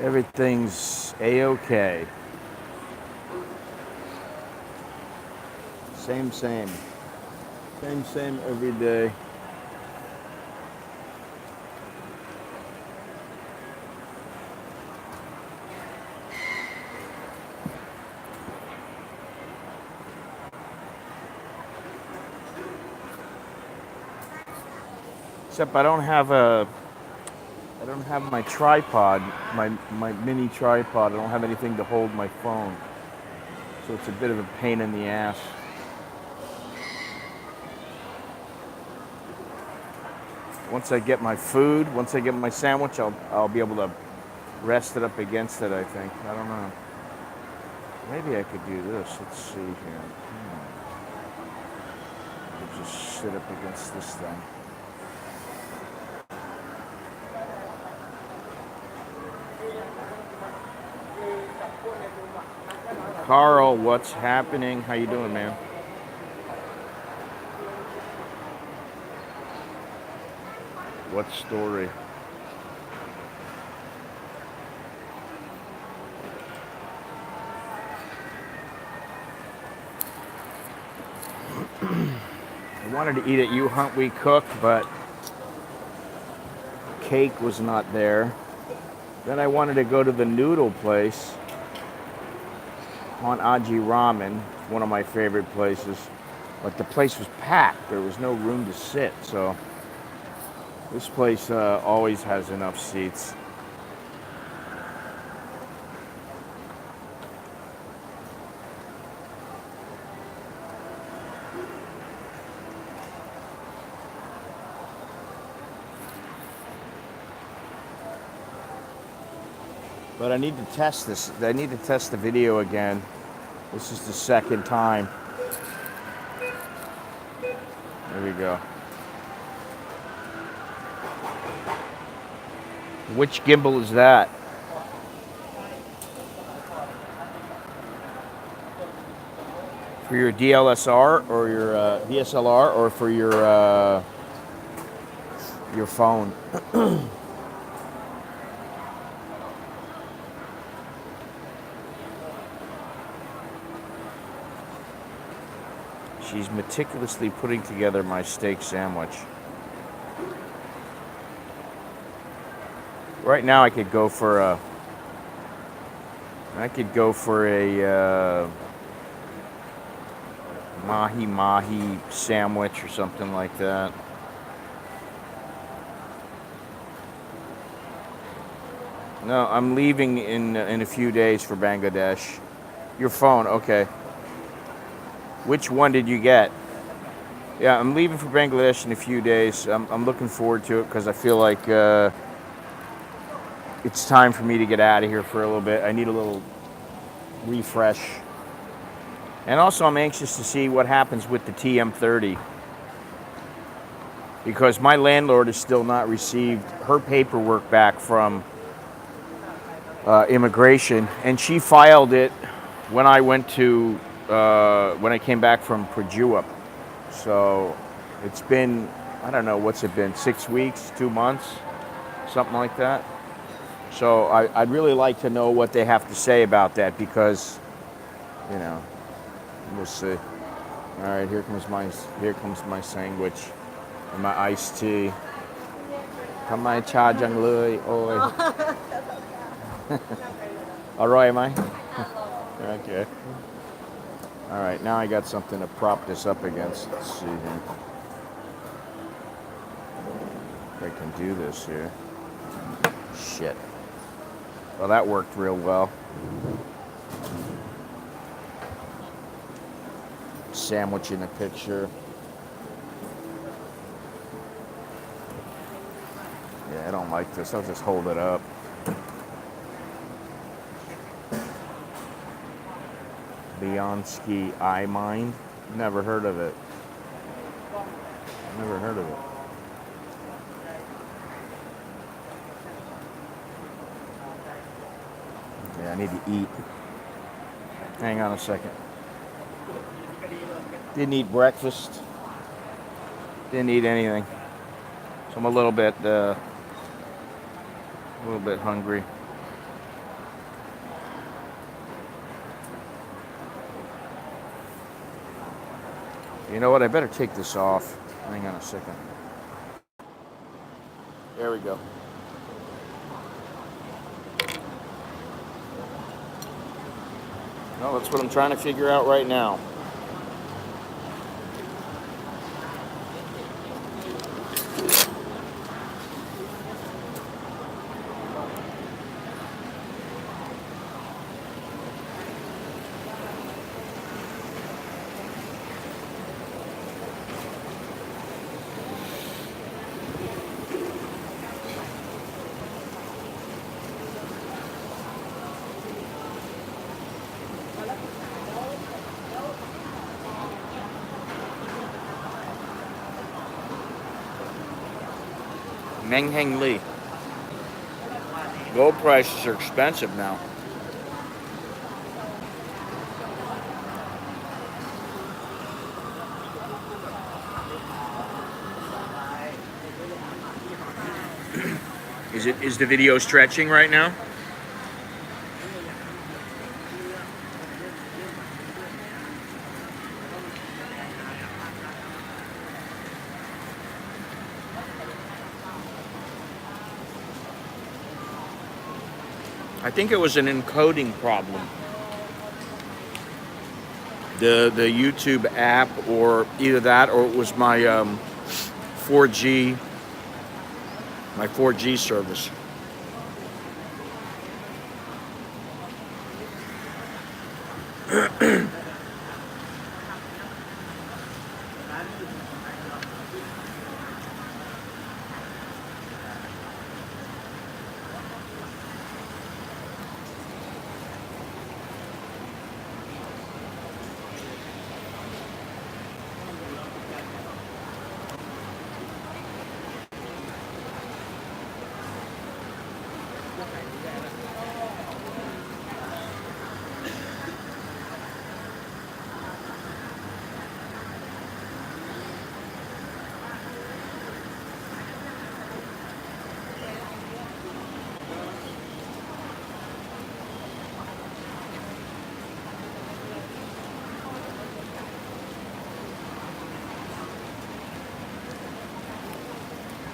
Everything's a-okay. Same, same. Same, same every day. Except I don't have my tripod, my mini tripod. I don't have anything to hold my phone. So it's a bit of a pain in the ass. Once I get my food, once I get my sandwich, I'll be able to rest it up against it, I think. I don't know. Maybe I could do this. Let's see here. I'll just sit up against this thing. Carl, what's happening? How you doing, man? What story? I wanted to eat at You Hunt We Cook, but cake was not there. Then I wanted to go to the noodle place on Aji Ramen, one of my favorite places. But the place was packed. There was no room to sit. So this place always has enough seats. But I need to test this. I need to test the video again. This is the second time. There we go. Which gimbal is that? For your DLSR or your DSLR, or for your phone? She's meticulously putting together my steak sandwich. Right now, I could go for a mahi mahi sandwich or something like that. No, I'm leaving in a few days for Bangladesh. Your phone, okay. Which one did you get? Yeah, I'm leaving for Bangladesh in a few days. I'm looking forward to it because I feel like it's time for me to get out of here for a little bit. I need a little refresh. And also, I'm anxious to see what happens with the TM30 because my landlord has still not received her paperwork back from immigration, and she filed it when I when I came back from Prajuap. So it's been, I don't know, what's it been, 6 weeks, 2 months, something like that. So I'd really like to know what they have to say about that because, you know, we'll see. All right, here comes my sandwich and my iced tea. ทำไมชาจังเลยโอ้ย อร่อยไหม Okay. All right, now I got something to prop this up against. Let's see here. If I can do this here. Shit. Well, that worked real well. Sandwich in a picture. Yeah, I don't like this. I'll just hold it up. Beyonski iMind. Never heard of it. Never heard of it. Yeah, I need to eat. Hang on a second. Didn't eat breakfast. Didn't eat anything. So I'm a little bit hungry. You know what? I better take this off. Hang on a second. There we go. No, that's what I'm trying to figure out right now. Meng Heng Lee. Gold prices are expensive now. Is the video stretching right now? I think it was an encoding problem. The YouTube app, or either that, or it was my 4G service.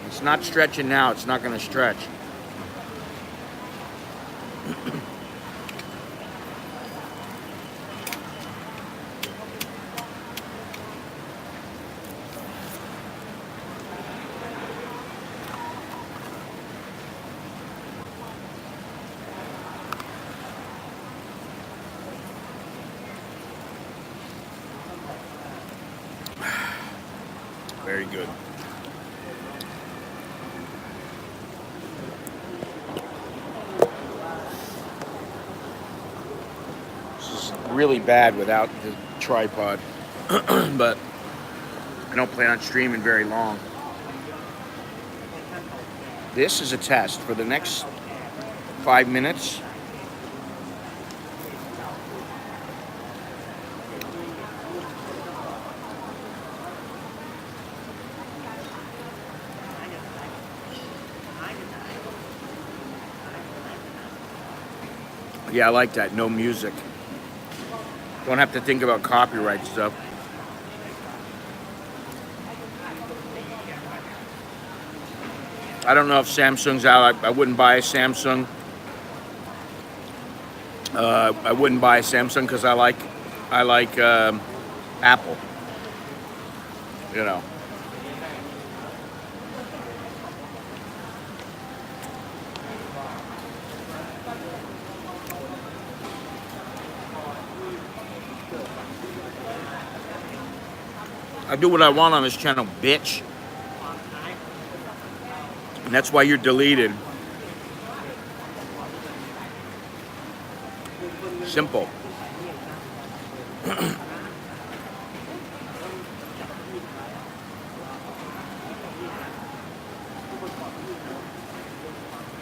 It's not stretching now. It's not going to stretch. Very good. Really bad without the tripod, but I don't plan on streaming very long. This is a test for the next 5 minutes. Yeah, I like that. No music. Don't have to think about copyright stuff. I don't know if Samsung's out. I wouldn't buy a Samsung. I wouldn't buy a Samsung because I like Apple. You know. I do what I want on this channel, bitch. And that's why you're deleted. Simple.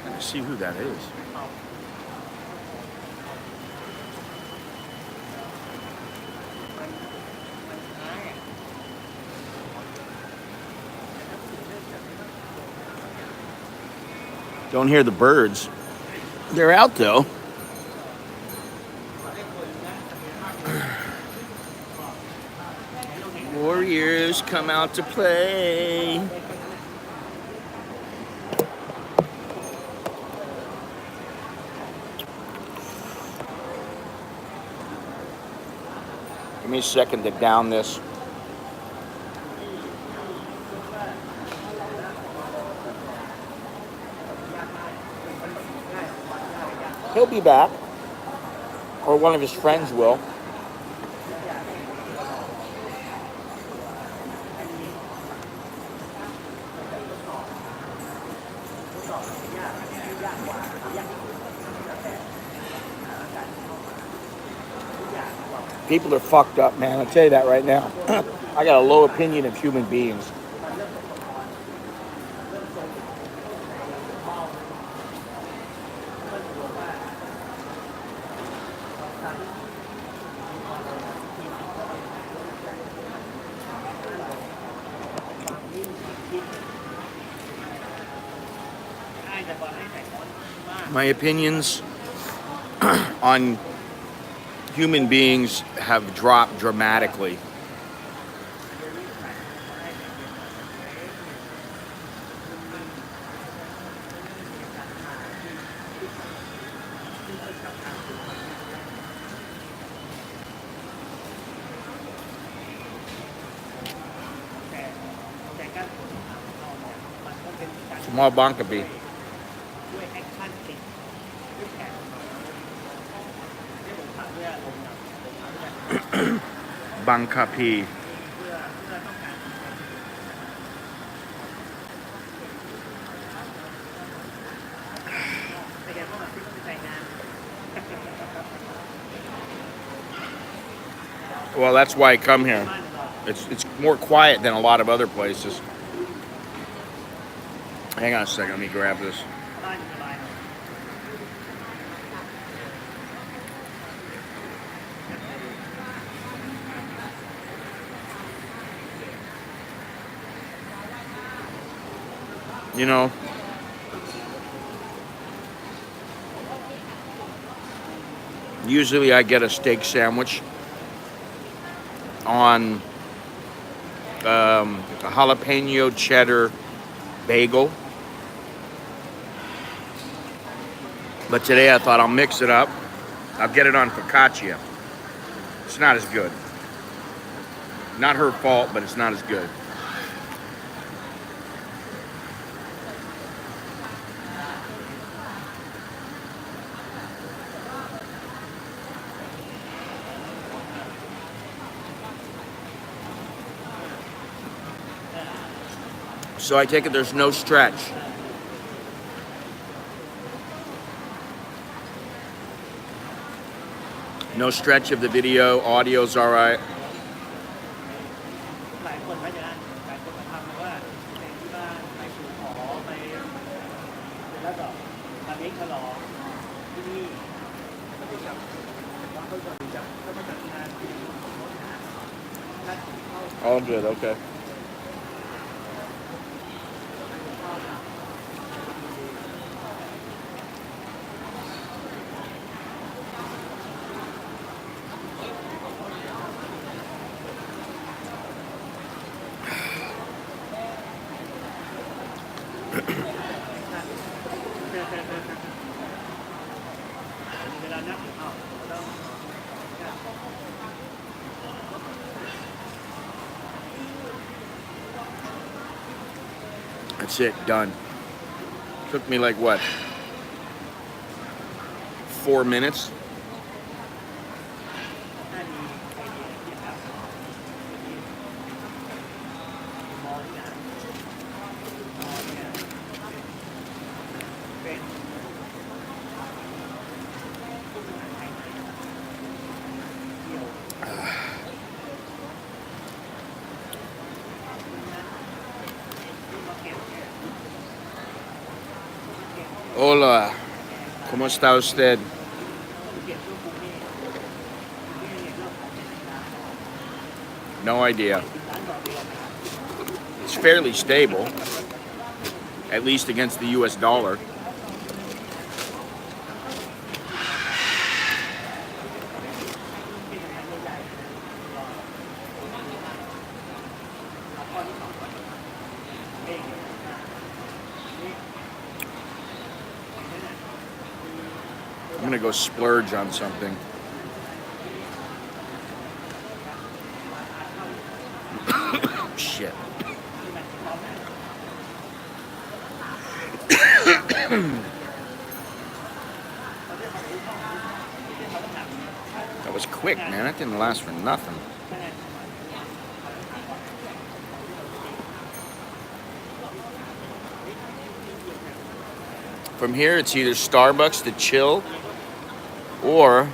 Let's see who that is. Don't hear the birds. They're out though. Warriors come out to play. Give me a second to down this. He'll be back, or one of his friends will. People are fucked up, man. I'll tell you that right now. I got a low opinion of human beings. My opinions on human beings have dropped dramatically. Small Bangkok. Bangkok. Well, that's why I come here. It's more quiet than a lot of other places. Hang on a second, let me grab this. You know, usually I get a steak sandwich on a jalapeno cheddar bagel. But today I thought I'll mix it up. I'll get it on focaccia. It's not as good. Not her fault, but it's not as good. So I take it there's no stretch. No stretch of the video. Audio's all right. All good, okay. That's it, done. Took me like what? 4 minutes? Hola, ¿cómo está usted? No idea. It's fairly stable, at least against the US dollar. I'm gonna go splurge on something. Shit. That was quick, man. That didn't last for nothing. From here, it's either Starbucks to chill, or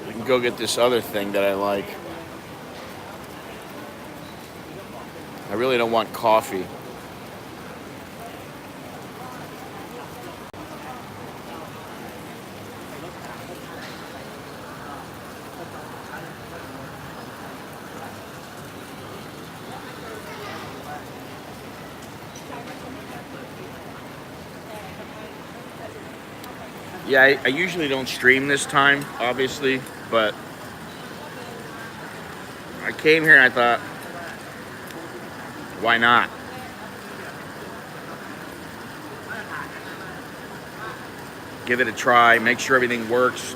we can go get this other thing that I like. I really don't want coffee. Yeah, I usually don't stream this time, obviously, but I came here and I thought, why not? Give it a try, make sure everything works.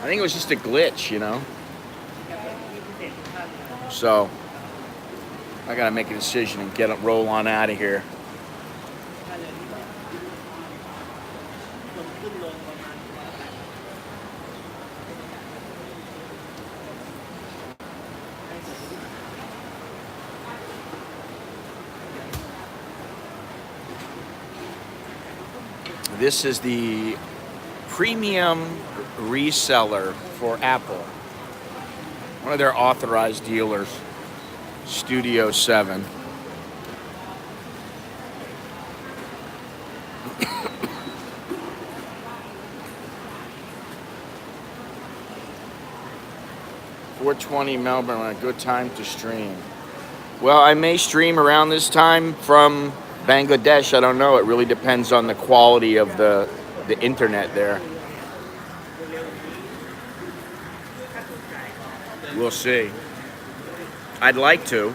I think it was just a glitch, you know? So, I gotta make a decision and roll on out of here. This is the premium reseller for Apple. One of their authorized dealers, Studio 7. $420 Melbourne, a good time to stream. Well, I may stream around this time from Bangladesh. I don't know. It really depends on the quality of the internet there. We'll see. I'd like to.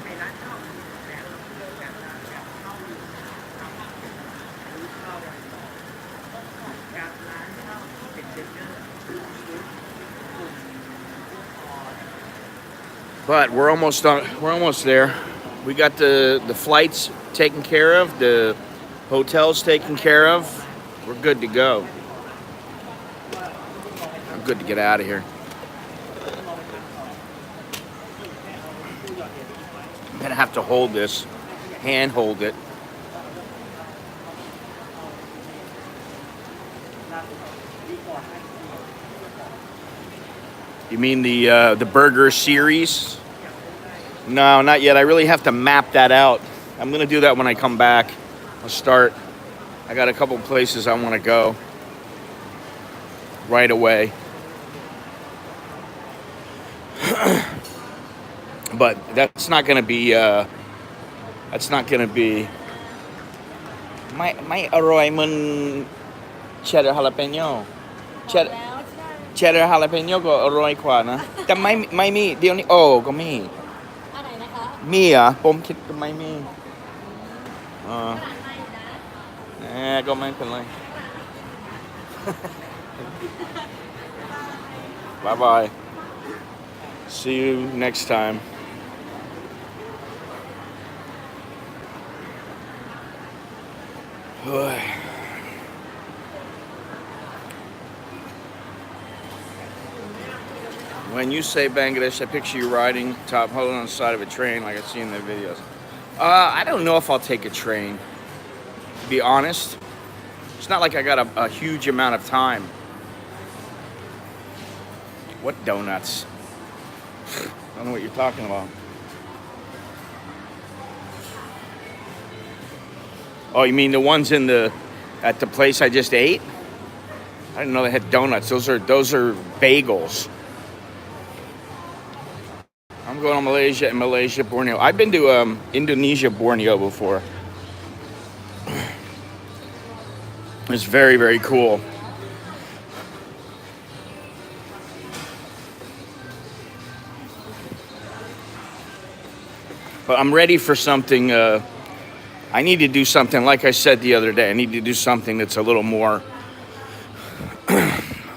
But we're almost done. We're almost there. We got the flights taken care of, the hotels taken care of. We're good to go. I'm good to get out of here. I'm gonna have to hold this, hand hold it. You mean the burger series? No, not yet. I really have to map that out. I'm gonna do that when I come back. I'll start. I got a couple places I want to go right away. But that's not gonna be. That's not gonna be. My arroy mun cheddar jalapeno. Cheddar jalapeno ก็อร่อยกว่านะแต่ไม่มีเดี๋ยวนี้โอ้ก็มีมีอ่ะผมคิดก็ไม่มีก็ไม่เป็นไร Bye bye. See you next time. When you say Bangladesh, I picture you riding holding on the side of a train like I see in the videos. I don't know if I'll take a train, to be honest. It's not like I got a huge amount of time. What donuts? I don't know what you're talking about. Oh, you mean the ones at the place I just ate? I didn't know they had donuts. Those are bagels. I'm going to Malaysia, Borneo. I've been to Indonesia, Borneo before. It's very, very cool. But I'm ready for something. I need to do something, like I said the other day, I need to do something that's a little more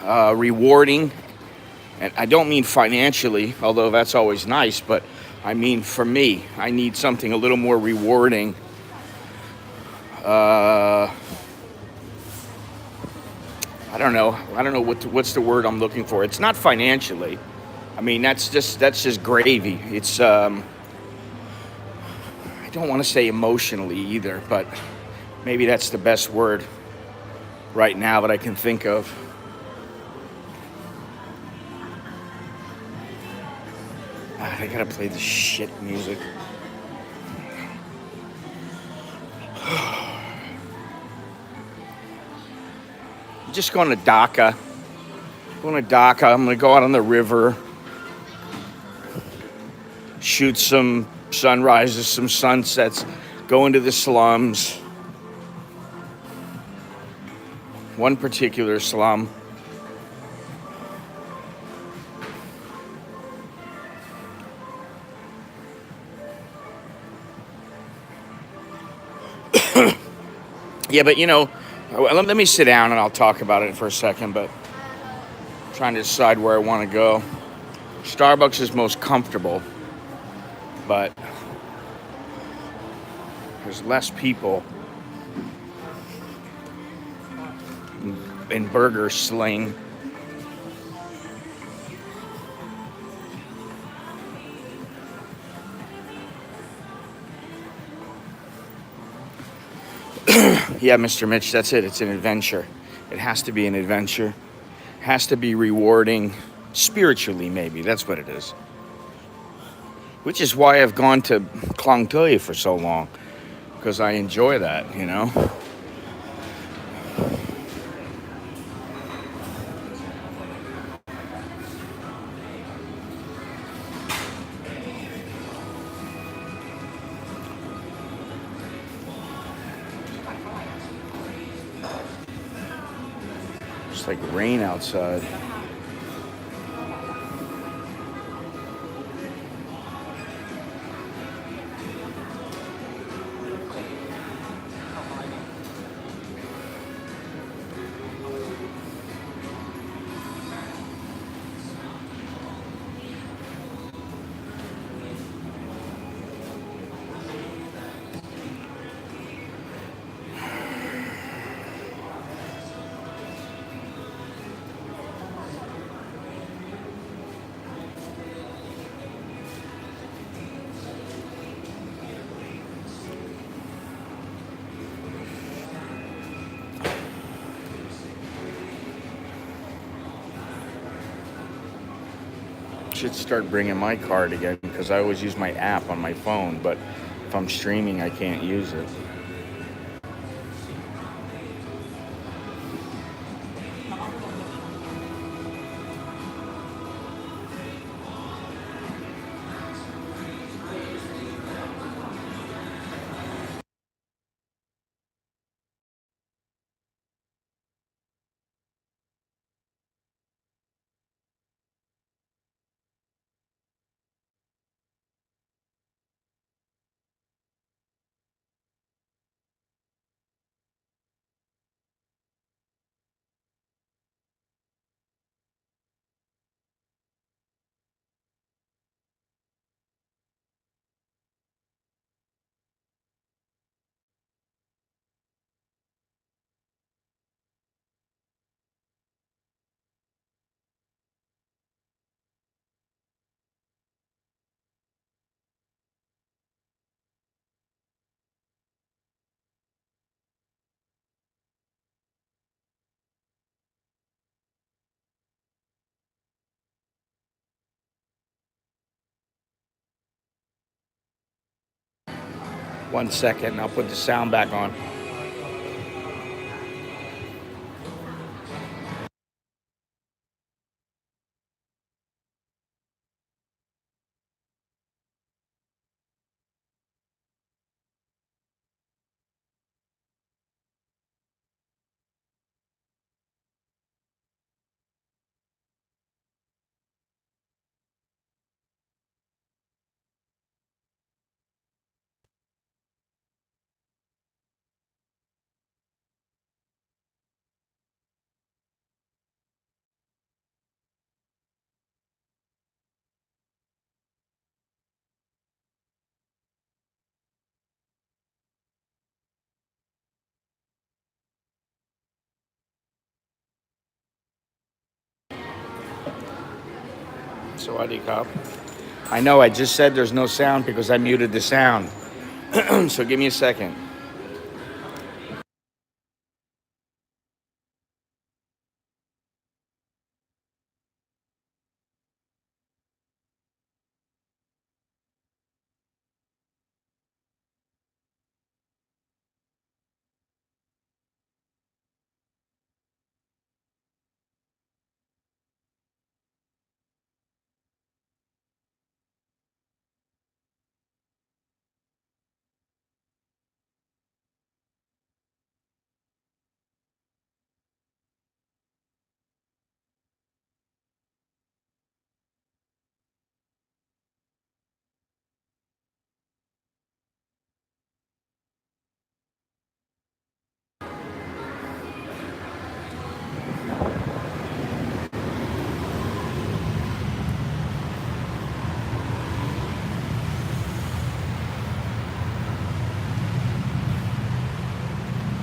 rewarding. And I don't mean financially, although that's always nice, but I mean for me, I need something a little more rewarding. Uh, I don't know. I don't know what's the word I'm looking for. It's not financially. I mean that's just gravy. It's I don't want to say emotionally either, but maybe that's the best word right now that I can think of. I gotta play this shit music. I'm just going to Dhaka. Going to Dhaka. I'm gonna go out on the river, shoot some sunrises, some sunsets, go into the slums. One particular slum. Yeah, but let me sit down and I'll talk about it for a second, but I'm trying to decide where I want to go. Starbucks is most comfortable, but there's less people in Burger Sling. Yeah, Mr. Mitch, that's it. It's an adventure. It has to be an adventure. It has to be rewarding spiritually, maybe. That's what it is. Which is why I've gone to Klang Tui for so long, because I enjoy that. It's like rain outside. Should start bringing my card again because I always use my app on my phone, but if I'm streaming, I can't use it. One second, I'll put the sound back on. Sawadee Cup. I know I just said there's no sound because I muted the sound. So give me a second.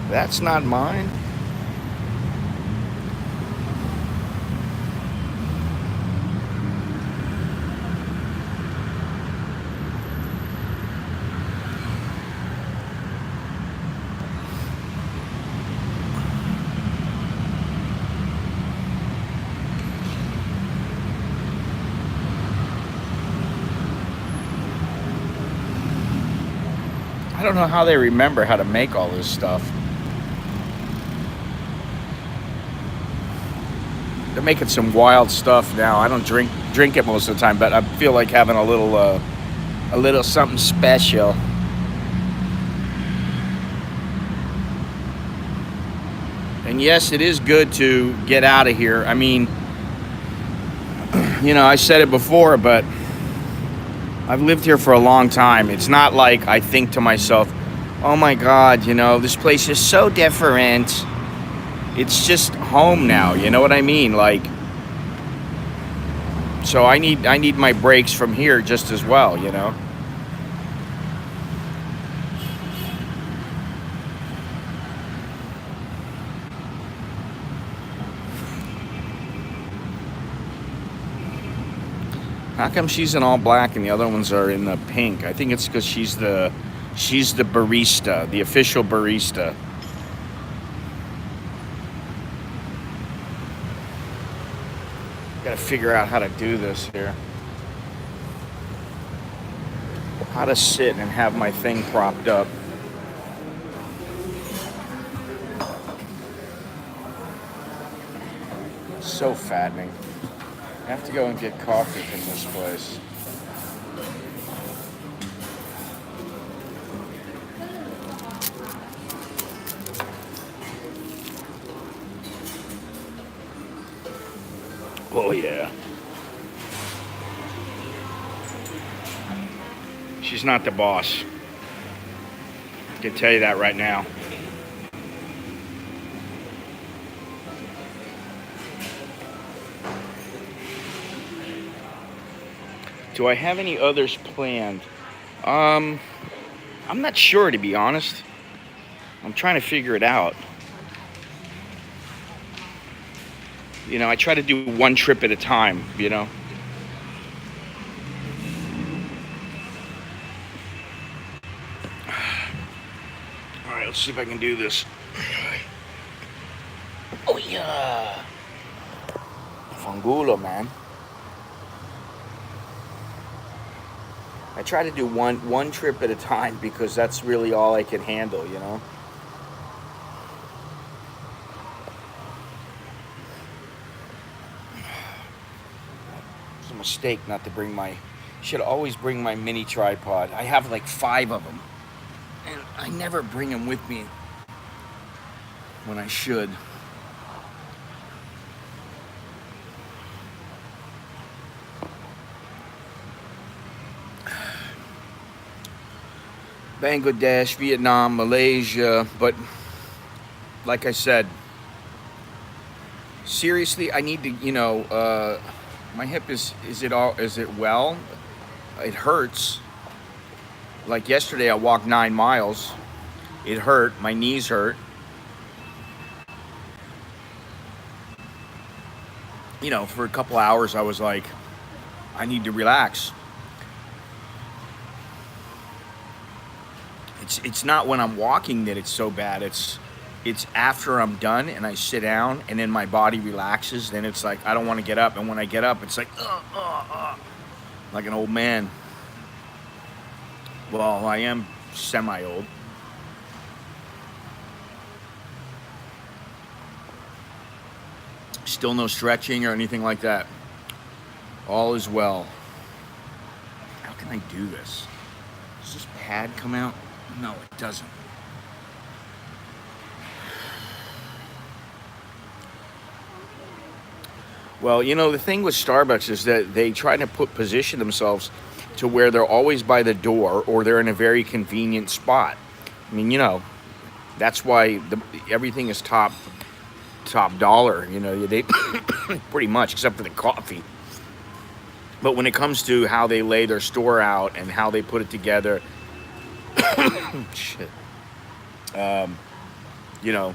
That's not mine. I don't know how they remember how to make all this stuff. They're making some wild stuff now. I don't drink it most of the time, but I feel like having a little something special. And yes, it is good to get out of here. I mean, I said it before, but I've lived here for a long time. It's not like I think to myself, oh my God, this place is so different. It's just home now, you know what I mean? Like, so I need my breaks from here just as well, How come she's in all black and the other ones are in the pink? I think it's because she's the barista, the official barista. Gotta figure out how to do this here. How to sit and have my thing propped up. So fattening. I have to go and get coffee from this place. Oh yeah. She's not the boss. I can tell you that right now. Do I have any others planned? I'm not sure, to be honest. I'm trying to figure it out. I try to do one trip at a time, All right, let's see if I can do this. Oh yeah. Fangulo, man. I try to do one trip at a time because that's really all I can handle, It's a mistake not to bring should always bring my mini tripod. I have like 5 of them. And I never bring them with me when I should. Bangladesh, Vietnam, Malaysia, but like I said, seriously, I need to, my hip is it well? It hurts. Like yesterday I walked 9 miles. It hurt, my knees hurt. For a couple hours I was like, I need to relax. It's not when I'm walking that it's so bad. It's after I'm done and I sit down and then my body relaxes. Then it's like I don't want to get up, and when I get up, it's like like an old man. Well, I am semi-old. Still no stretching or anything like that. All is well. How can I do this? Does this pad come out? No, it doesn't. Well, you know, the thing with Starbucks is that they try to position themselves to where they're always by the door or they're in a very convenient spot. I mean, you know, that's why everything is top dollar. You know, they pretty much, except for the coffee. But when it comes to how they lay their store out and how they put it together, shit, you know,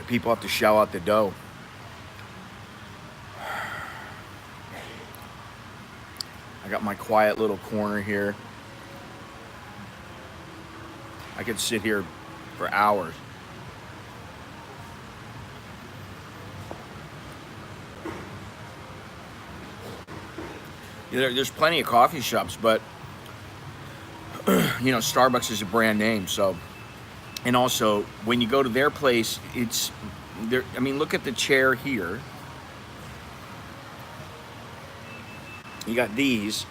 people have to shell out the dough. I got my quiet little corner here. I could sit here for hours. There's plenty of coffee shops, but you know, Starbucks is a brand name, so. And also, when you go to their place, it's there. I mean, look at the chair here. You got these,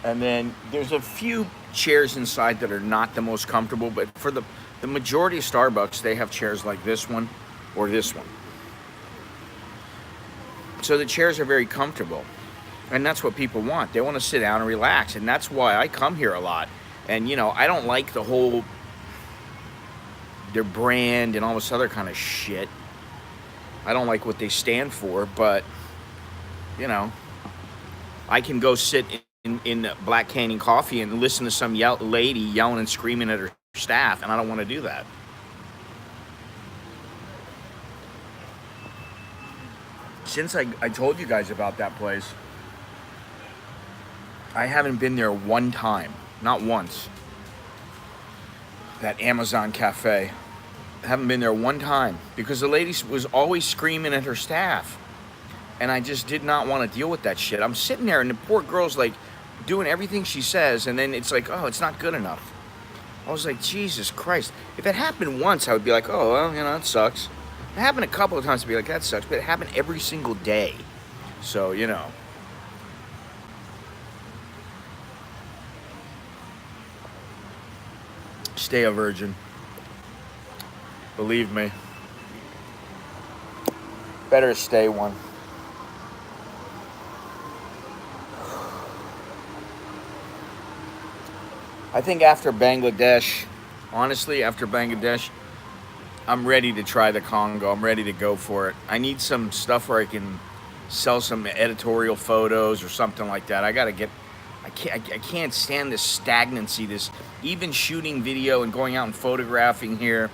and then there's a few chairs inside that are not the most comfortable, but for the majority of Starbucks, they have chairs like this one or this one. So the chairs are very comfortable, and that's what people want. They want to sit down and relax, and that's why I come here a lot. And you know, I don't like the whole their brand and all this other kind of shit. I don't like what they stand for, but you know, I can go sit in Black Canyon Coffee and listen to some lady yelling and screaming at her staff, and I don't want to do that. Since I told you guys about that place, I haven't been there one time, not once. That Amazon cafe. I haven't been there one time because the lady was always screaming at her staff. And I just did not want to deal with that shit. I'm sitting there and the poor girl's like doing everything she says, and then it's like, oh, it's not good enough. I was like, Jesus Christ. If it happened once, I would be like, oh, well, you know, it sucks. It happened a couple of times to be like, that sucks, but it happened every single day. So, you know. Stay a virgin. Believe me. Better stay one. I think after Bangladesh, honestly, after Bangladesh, I'm ready to try the Congo. I'm ready to go for it. I need some stuff where I can sell some editorial photos or something like that. I can't stand this stagnancy, this even shooting video and going out and photographing here.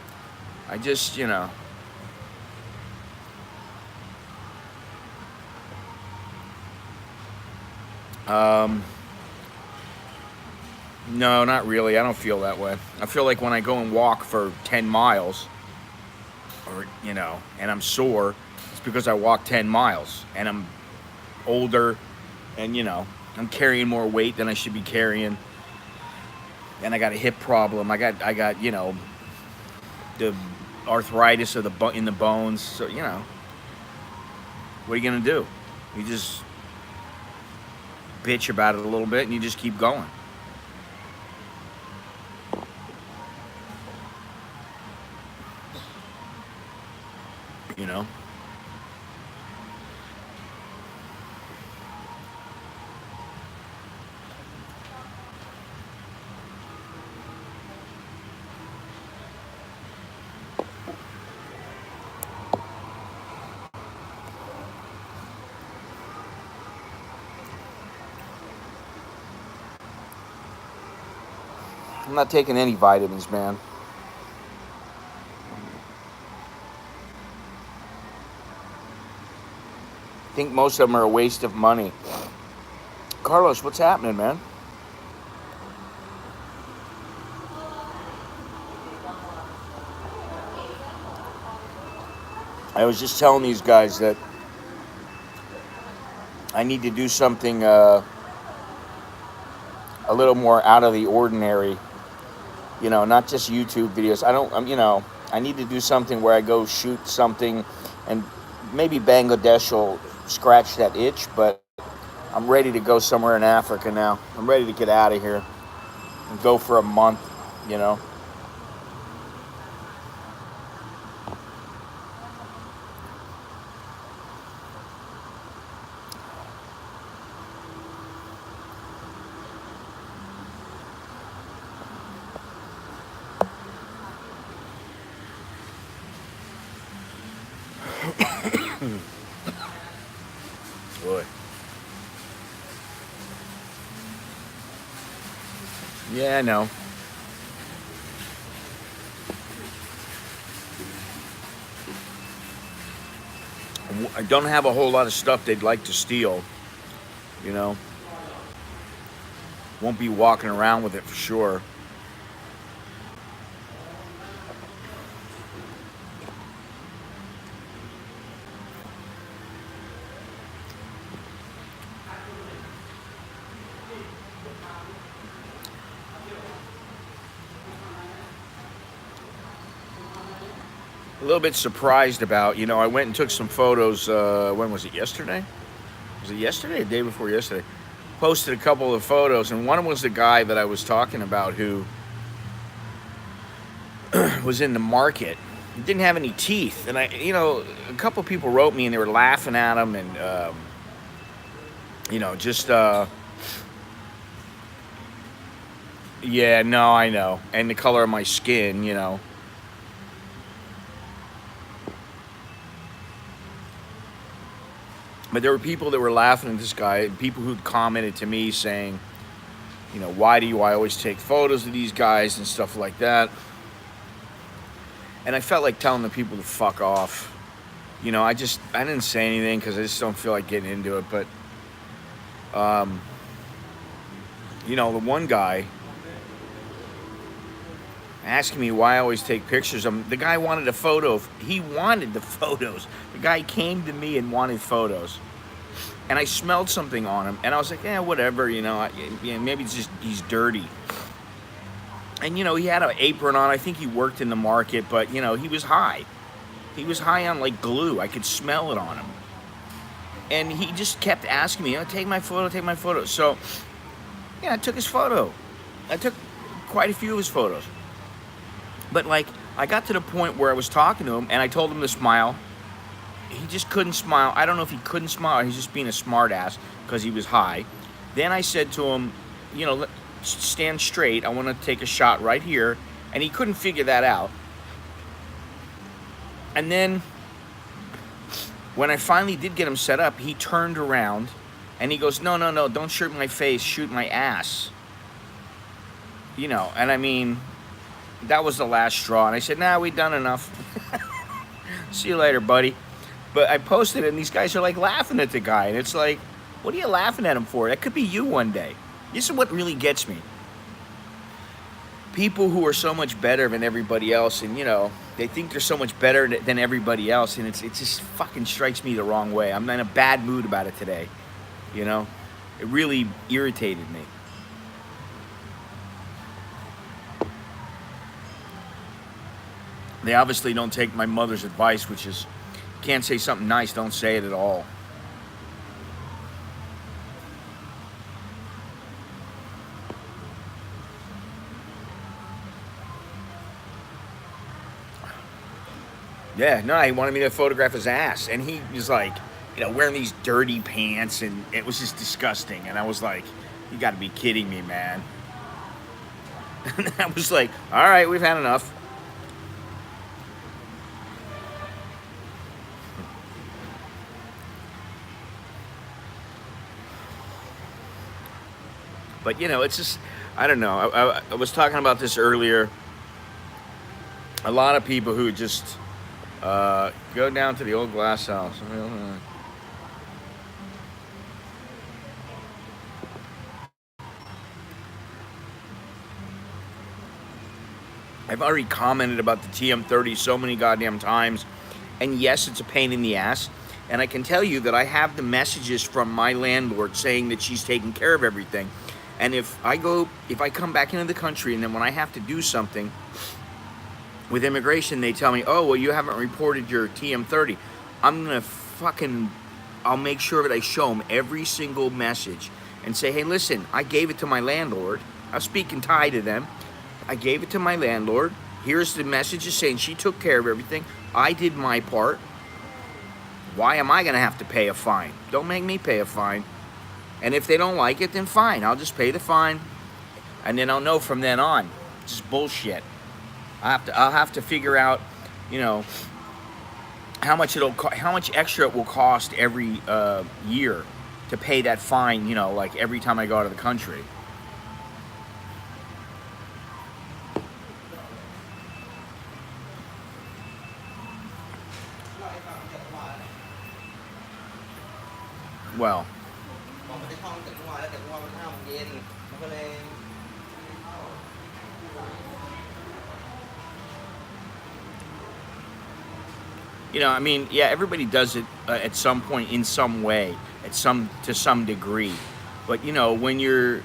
I just, you know. No, not really. I don't feel that way. I feel like when I go and walk for 10 miles, or, you know, and I'm sore, it's because I walked 10 miles and I'm older and, you know, I'm carrying more weight than I should be carrying. And I got a hip problem. I got, you know, the arthritis of in the bones. So, you know, what are you going to do? You just bitch about it a little bit and you just keep going. You know? I'm not taking any vitamins, man. think most of them are a waste of money. Carlos, what's happening, man? I was just telling these guys that I need to do something a little more out of the ordinary. You know, not just YouTube videos. I need to do something where I go shoot something, and maybe Bangladesh will scratch that itch, but I'm ready to go somewhere in Africa now. I'm ready to get out of here and go for a month, you know. Boy. Yeah, I know. I don't have a whole lot of stuff they'd like to steal, you know. Won't be walking around with it for sure. A little bit surprised about, you know, I went and took some photos, when was it, yesterday? Was it yesterday or the day before yesterday? Posted a couple of photos, and one was the guy that I was talking about who was in the market. He didn't have any teeth, and a couple of people wrote me and they were laughing at him, and just yeah, no, I know, and the color of my skin, you know. But there were people that were laughing at this guy, people who'd commented to me saying, you know, why do I always take photos of these guys and stuff like that? And I felt like telling the people to fuck off. You know, I didn't say anything because I just don't feel like getting into it. But, the one guy asking me why I always take pictures of him. The guy wanted a photo. He wanted the photos. The guy came to me and wanted photos. And I smelled something on him. And I was like, yeah, whatever, maybe it's just he's dirty. And, he had an apron on. I think he worked in the market, but, he was high. He was high on, like, glue. I could smell it on him. And he just kept asking me, take my photo, take my photo. So, I took his photo. I took quite a few of his photos. But, like, I got to the point where I was talking to him, and I told him to smile. He just couldn't smile. I don't know if he couldn't smile or he's just being a smart ass because he was high. Then I said to him, stand straight. I want to take a shot right here. And he couldn't figure that out. And then when I finally did get him set up, he turned around and he goes, no, don't shoot my face, shoot my ass. And I mean, that was the last straw. And I said, nah, we've done enough. See you later, buddy. But I posted it, and these guys are, like, laughing at the guy. And it's like, what are you laughing at him for? That could be you one day. This is what really gets me. People who are so much better than everybody else, and, they think they're so much better than everybody else, and it just fucking strikes me the wrong way. I'm in a bad mood about it today, It really irritated me. They obviously don't take my mother's advice, which is, can't say something nice, don't say it at all. Yeah, no, he wanted me to photograph his ass, and he was like, wearing these dirty pants, and it was just disgusting. And I was like, you got to be kidding me, man. And I was like, all right, we've had enough. But, it's just, I don't know. I was talking about this earlier. A lot of people who just go down to the old glass house. I've already commented about the TM30 so many goddamn times. And yes, it's a pain in the ass. And I can tell you that I have the messages from my landlord saying that she's taking care of everything. And if I come back into the country and then when I have to do something with immigration, they tell me, oh, well, you haven't reported your TM30. I'm going to I'll make sure that I show them every single message and say, hey, listen, I gave it to my landlord. I'll speak in Thai to them. I gave it to my landlord. Here's the messages saying she took care of everything. I did my part. Why am I going to have to pay a fine? Don't make me pay a fine. And if they don't like it, then fine. I'll just pay the fine. And then I'll know from then on. It's just bullshit. I'll have to figure out, you know, how much extra it will cost every year to pay that fine, you know, like every time I go out of the country. Well, you know, I mean, yeah, everybody does it at some point in some way, to some degree. But you know, when you're,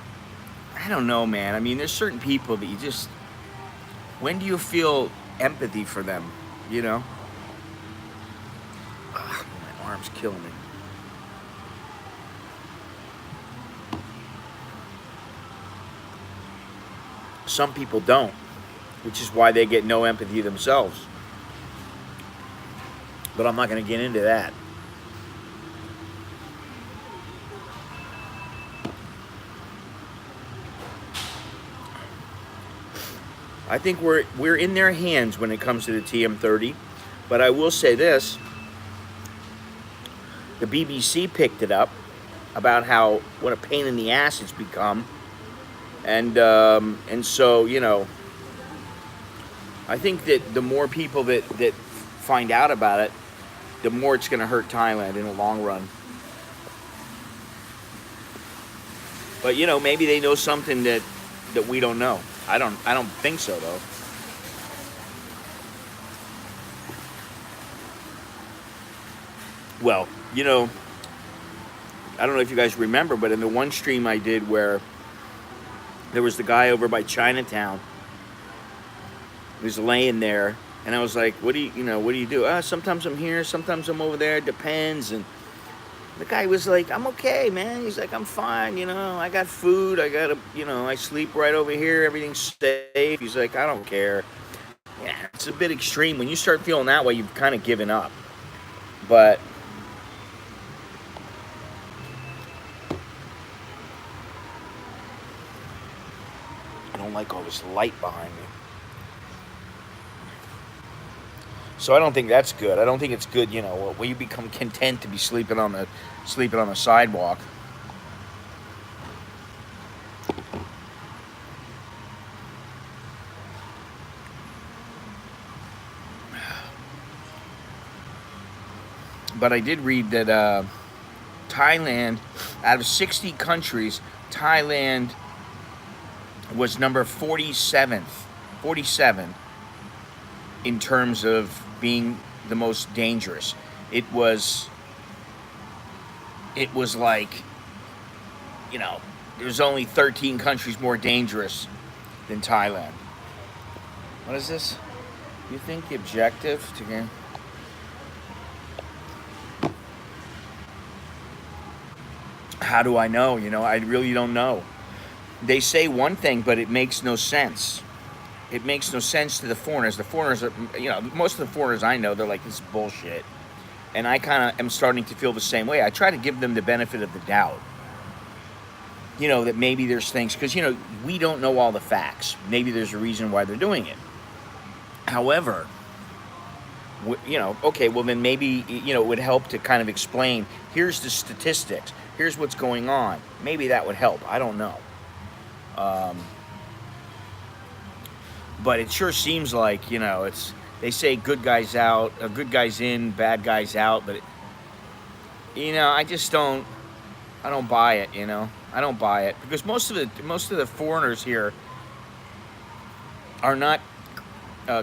I don't know, man. I mean, there's certain people that you just, when do you feel empathy for them? You know? Ugh, my arm's killing me. Some people don't, which is why they get no empathy themselves. But I'm not going to get into that. I think we're in their hands when it comes to the TM30. But I will say this. The BBC picked it up about what a pain in the ass it's become. And so, you know, I think that the more people that find out about it, the more it's going to hurt Thailand in the long run. But you know, maybe they know something that we don't know. I don't think so though. Well, you know, I don't know if you guys remember, but in the one stream I did where there was the guy over by Chinatown, he was laying there. And I was like, what do you do? Sometimes I'm here, sometimes I'm over there, it depends. And the guy was like, I'm okay, man. He's like, I'm fine, you know, I got food, I sleep right over here, everything's safe. He's like, I don't care. Yeah, it's a bit extreme. When you start feeling that way, you've kind of given up. But I don't like all this light behind me. So I don't think that's good. I don't think it's good, you know, when you become content to be sleeping on the sidewalk. But I did read that Thailand, out of 60 countries, Thailand was number 47 in terms of being the most dangerous. It was like, you know, there's only 13 countries more dangerous than Thailand. What is this? You think the objective to get... How do I know? You know, I really don't know. They say one thing, but it makes no sense. It makes no sense to the foreigners. The foreigners are, you know, most of the foreigners I know, they're like, this is bullshit. And I kind of am starting to feel the same way. I try to give them the benefit of the doubt. You know, that maybe there's things, because, you know, we don't know all the facts. Maybe there's a reason why they're doing it. However, you know, okay, well then maybe, you know, it would help to kind of explain, here's the statistics, here's what's going on. Maybe that would help. I don't know. But it sure seems like, you know, they say good guys out, good guys in, bad guys out. But, you know, I don't buy it, you know. I don't buy it. Because most of the foreigners here are not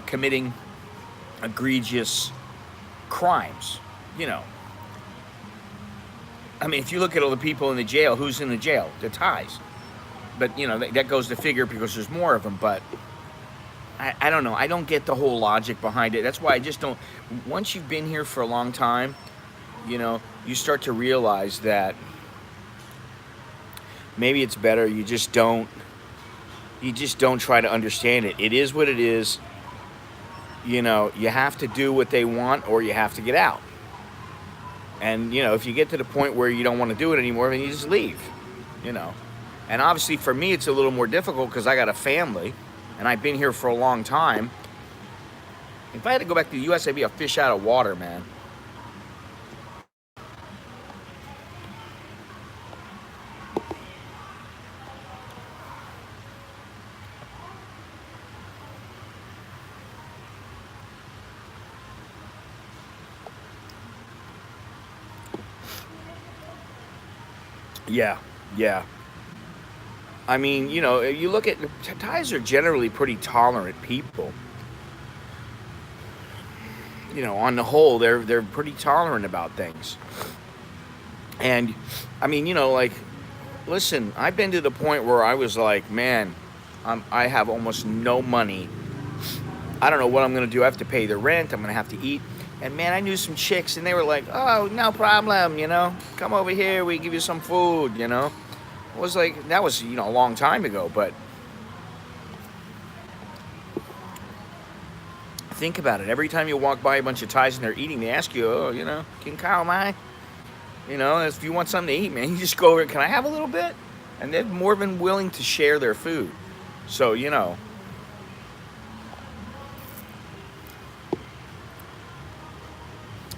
committing egregious crimes. You know, I mean, if you look at all the people in the jail, who's in the jail? The Thais. But, you know, that goes to figure because there's more of them. But I don't know. I don't get the whole logic behind it. That's why I just don't. Once you've been here for a long time, you know, you start to realize that maybe it's better you just don't try to understand it. It is what it is. You know, you have to do what they want or you have to get out. And, you know, if you get to the point where you don't want to do it anymore, then you just leave, you know. And obviously for me, it's a little more difficult because I got a family and I've been here for a long time. If I had to go back to the U.S., I'd be a fish out of water, man. Yeah. I mean, you know, you look at Thais are generally pretty tolerant people. You know, on the whole, they're pretty tolerant about things. And I mean, you know, like, listen, I've been to the point where I was like, man, I have almost no money. I don't know what I'm gonna do. I have to pay the rent. I'm gonna have to eat. And man, I knew some chicks, and they were like, "Oh, no problem, you know. Come over here. We give you some food, you know." It was like that was, you know, a long time ago, but think about it. Every time you walk by a bunch of Thais and they're eating, they ask you, "Oh, you know, can cow mai?" You know, if you want something to eat, man, you just go over. Can I have a little bit? And they're more than willing to share their food. So, you know.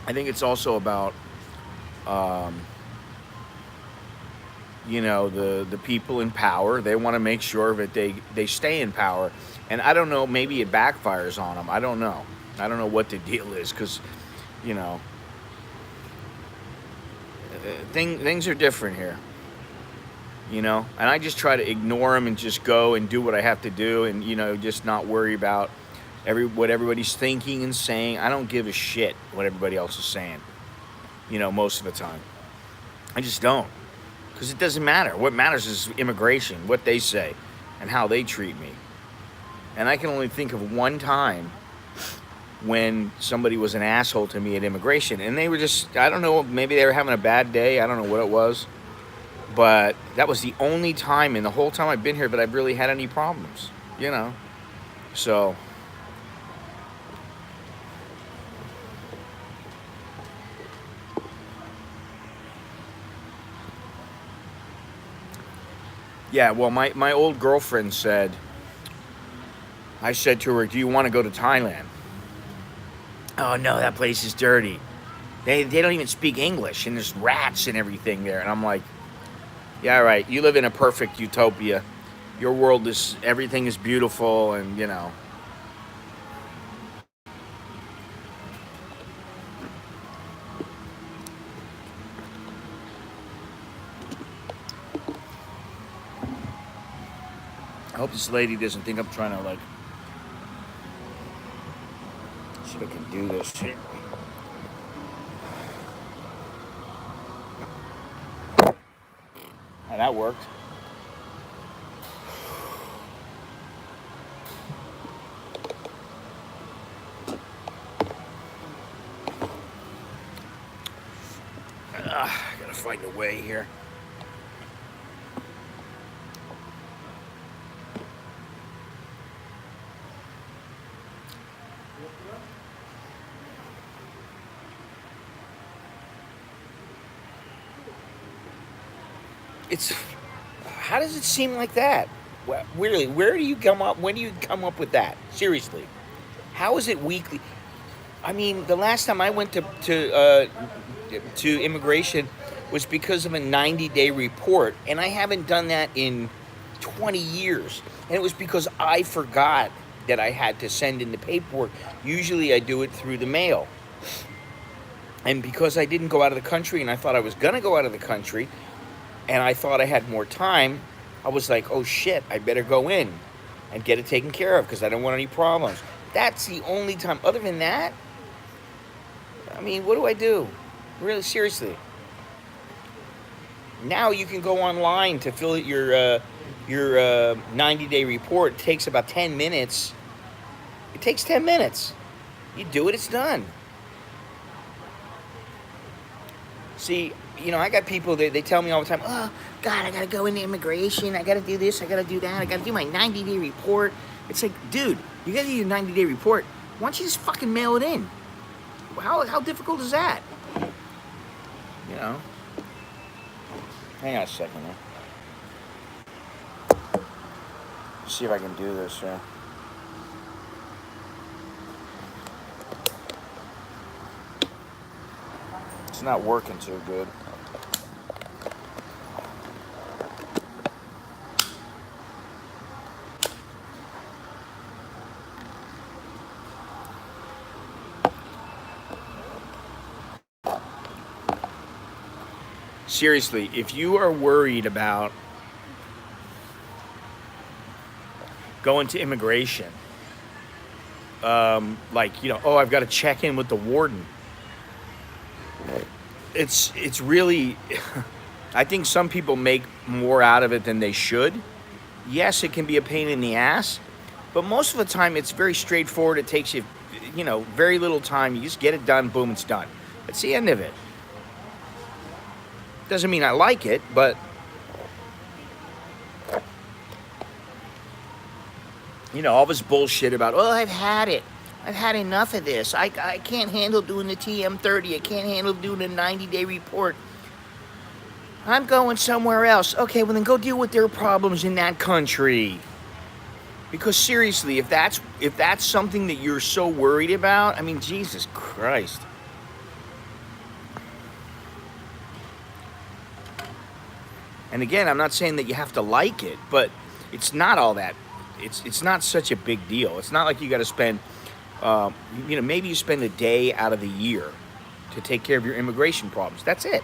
I think it's also about, you know, the people in power. They want to make sure that they stay in power. And I don't know, maybe it backfires on them. I don't know. I don't know what the deal is because, you know, things are different here. You know, and I just try to ignore them and just go and do what I have to do and, you know, just not worry about what everybody's thinking and saying. I don't give a shit what everybody else is saying, you know, most of the time. I just don't. Because it doesn't matter. What matters is immigration, what they say, and how they treat me. And I can only think of one time when somebody was an asshole to me at immigration. And they were just, I don't know, maybe they were having a bad day. I don't know what it was. But that was the only time in the whole time I've been here that I've really had any problems, you know. So yeah, well, my old girlfriend said, I said to her, do you want to go to Thailand? Oh, no, that place is dirty. They don't even speak English, and there's rats and everything there. And I'm like, yeah, right, you live in a perfect utopia. Your world is, everything is beautiful, and, you know. I hope this lady doesn't think I'm trying to, like, see if I can do this here. Oh, that worked. I gotta find a way here. It's, how does it seem like that? Really, where do you come up? When do you come up with that? Seriously, how is it weekly? I mean, the last time I went to immigration was because of a 90-day report, and I haven't done that in 20 years. And it was because I forgot that I had to send in the paperwork. Usually, I do it through the mail. And because I didn't go out of the country, and I thought I was gonna go out of the country, and I thought I had more time, I was like, oh shit, I better go in and get it taken care of because I don't want any problems. That's the only time. Other than that, I mean, what do I do? Really, seriously. Now you can go online to fill out your 90-day report. It takes about 10 minutes. It takes 10 minutes. You do it, it's done. See, you know, I got people that they tell me all the time, oh, God, I got to go into immigration. I got to do this. I got to do that. I got to do my 90-day report. It's like, dude, you got to do your 90-day report. Why don't you just fucking mail it in? How difficult is that? You know? Hang on a second, man. See if I can do this here. It's not working too good. Seriously, if you are worried about going to immigration, like, you know, oh, I've got to check in with the warden. It's really, I think some people make more out of it than they should. Yes, it can be a pain in the ass, but most of the time it's very straightforward. It takes you, you know, very little time. You just get it done, boom, it's done. That's the end of it. Doesn't mean I like it, but you know, all this bullshit about, oh, I've had it. I've had enough of this. I can't handle doing the TM30. I can't handle doing a 90-day report. I'm going somewhere else. Okay, well then go deal with their problems in that country. Because seriously, if that's something that you're so worried about, I mean, Jesus Christ. And again, I'm not saying that you have to like it, but it's not all that. It's not such a big deal. It's not like you got to spend, you know, maybe you spend a day out of the year to take care of your immigration problems. That's it.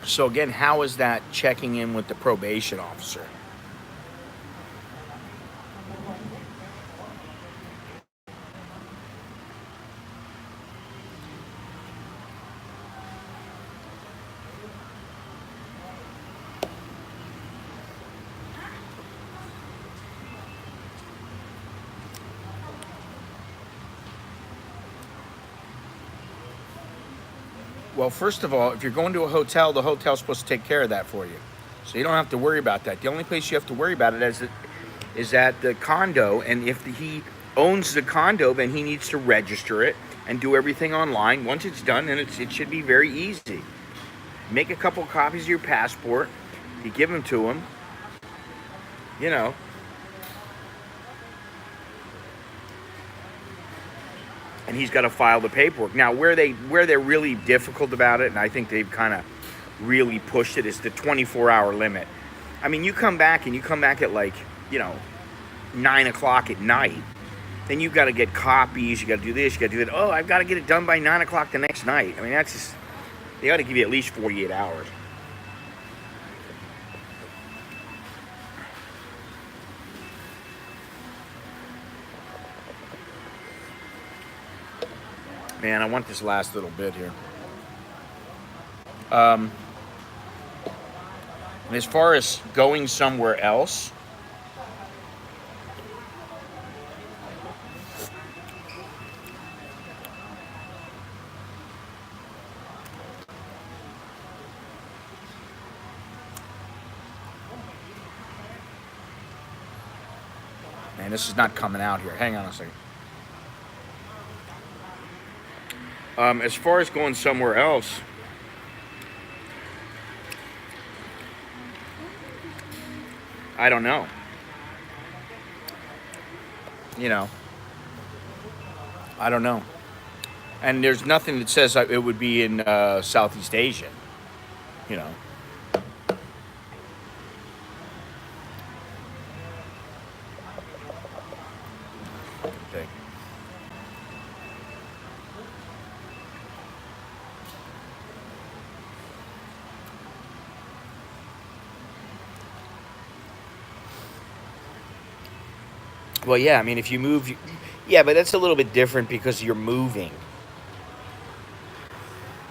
So again, how is that checking in with the probation officer? Well, first of all, if you're going to a hotel, the hotel's supposed to take care of that for you. So you don't have to worry about that. The only place you have to worry about it is at the condo, and if he owns the condo, then he needs to register it and do everything online. Once it's done, then it should be very easy. Make a couple copies of your passport. You give them to him. You know. And he's got to file the paperwork. Now, where they're really difficult about it, and I think they've kind of really pushed it, is the 24-hour limit. I mean, you come back at like, you know, 9 o'clock at night. Then you've got to get copies. You got to do this. You got to do that. Oh, I've got to get it done by 9 o'clock the next night. I mean, that's just, they got to give you at least 48 hours. Man, I want this last little bit here. And as far as going somewhere else, man, this is not coming out here. Hang on a second. As far as going somewhere else, I don't know. you know, I don't know. And there's nothing that says it would be in Southeast Asia, you know. Okay. Well, yeah, I mean, if you move, yeah, but that's a little bit different because you're moving.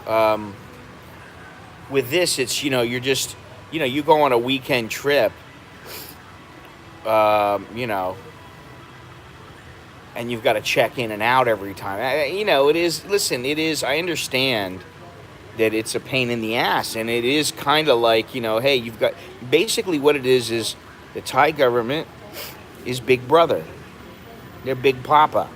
Um, with this, it's, you're just, you go on a weekend trip, you know, and you've got to check in and out every time. It is, listen, it is, I understand that it's a pain in the ass, and it is kind of like, hey, you've got, basically what it is the Thai government is Big Brother. They're Big Papa.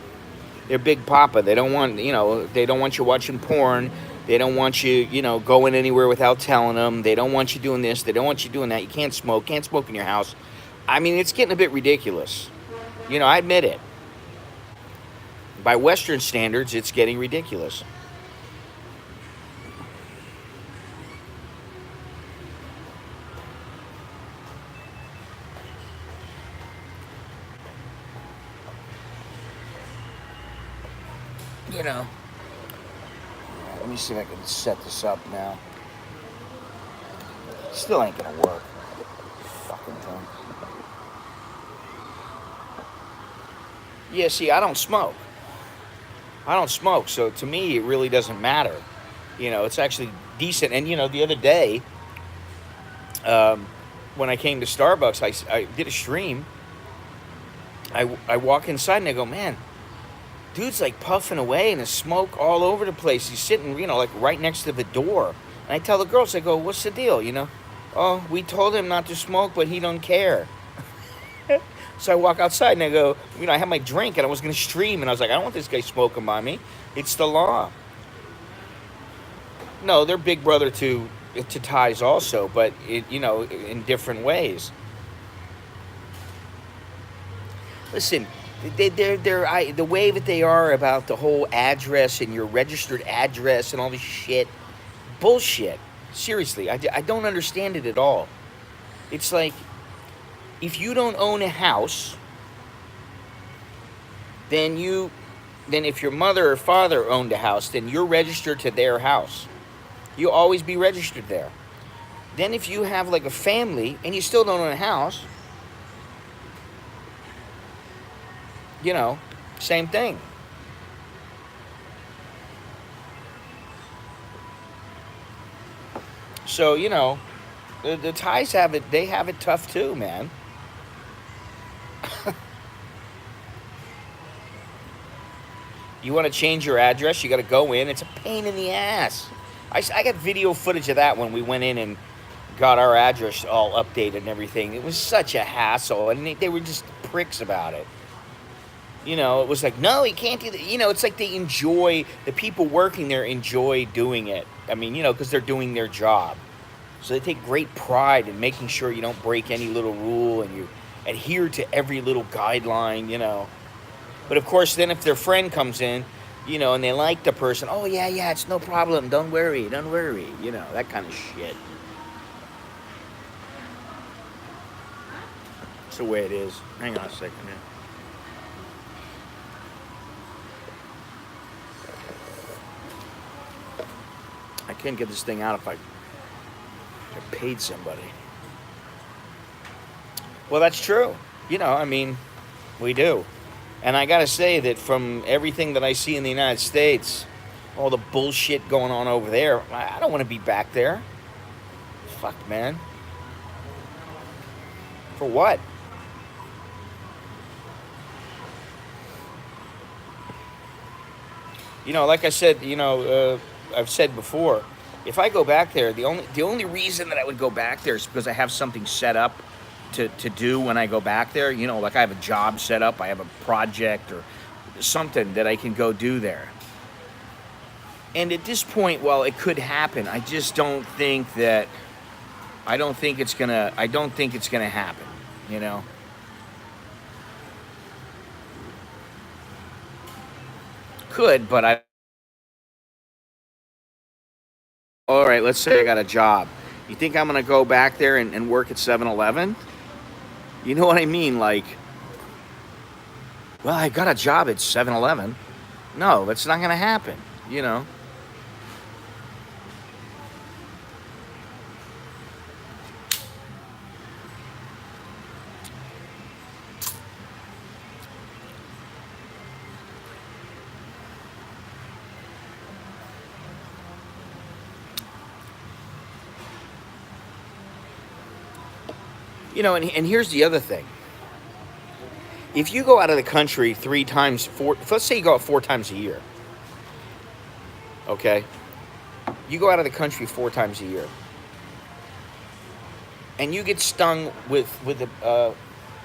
They're Big Papa. They don't want, they don't want you watching porn. They don't want you, going anywhere without telling them. They don't want you doing this. They don't want you doing that. You can't smoke in your house. I mean, it's getting a bit ridiculous. I admit it. By Western standards, it's getting ridiculous. Let me see if I can set this up now. Still ain't gonna work. Fucking thing. Yeah, see, I don't smoke. So to me, it really doesn't matter. It's actually decent. And, the other day, when I came to Starbucks, I did a stream. I walk inside and I go, man, dude's like puffing away and there's smoke all over the place. He's sitting, like right next to the door. And I tell the girls, I go, what's the deal, Oh, we told him not to smoke, but he don't care. So I walk outside and I go, I had my drink and I was going to stream. And I was like, I don't want this guy smoking by me. It's the law. No, they're Big Brother to Thais also, but, in different ways. Listen, they're the way that they are about the whole address and your registered address and all this shit. Bullshit. Seriously, I don't understand it at all. It's like, if you don't own a house, then if your mother or father owned a house, then you're registered to their house. You'll always be registered there. Then if you have like a family and you still don't own a house, same thing. So, the Thais have it, they have it tough too, man. You want to change your address, you got to go in. It's a pain in the ass. I got video footage of that when we went in and got our address all updated and everything. It was such a hassle, and they were just pricks about it. It was like, no, you can't do that. It's like the people working there enjoy doing it. I mean, because they're doing their job. So they take great pride in making sure you don't break any little rule and you adhere to every little guideline, But of course, then if their friend comes in, and they like the person, oh, yeah, it's no problem. Don't worry. That kind of shit. It's the way it is. Hang on a second, man. I can't get this thing out if I paid somebody. Well, that's true. We do. And I gotta say that from everything that I see in the United States, all the bullshit going on over there, I don't want to be back there. Fuck, man. For what? Like I said, I've said before, if I go back there, the only reason that I would go back there is because I have something set up to do when I go back there. Like I have a job set up, I have a project or something that I can go do there. And at this point, while it could happen, I just don't think it's gonna happen, could, but I. All right, let's say I got a job. You think I'm gonna go back there and work at 7-Eleven? You know what I mean? Like, well, I got a job at 7-Eleven. No, that's not gonna happen. You know. You know, and here's the other thing. If you go out of the country 4, let's say you go out 4 times a year, okay? You go out of the country 4 times a year, and you get stung with a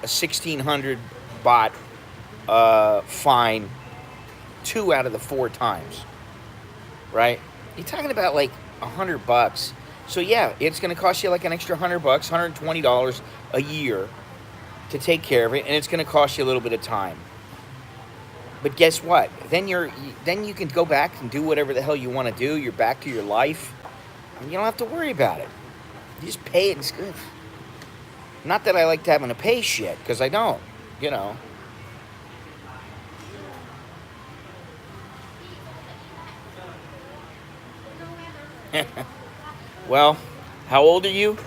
1,600 baht fine 2 out of the 4 times, right? You're talking about like $100. So yeah, it's going to cost you like an extra $100, $120 a year to take care of it, and it's going to cost you a little bit of time. But guess what? Then you can go back and do whatever the hell you want to do. You're back to your life, and you don't have to worry about it. You just pay it, and it's good. Not that I like having to pay shit, because I don't, you know. Well, how old are you?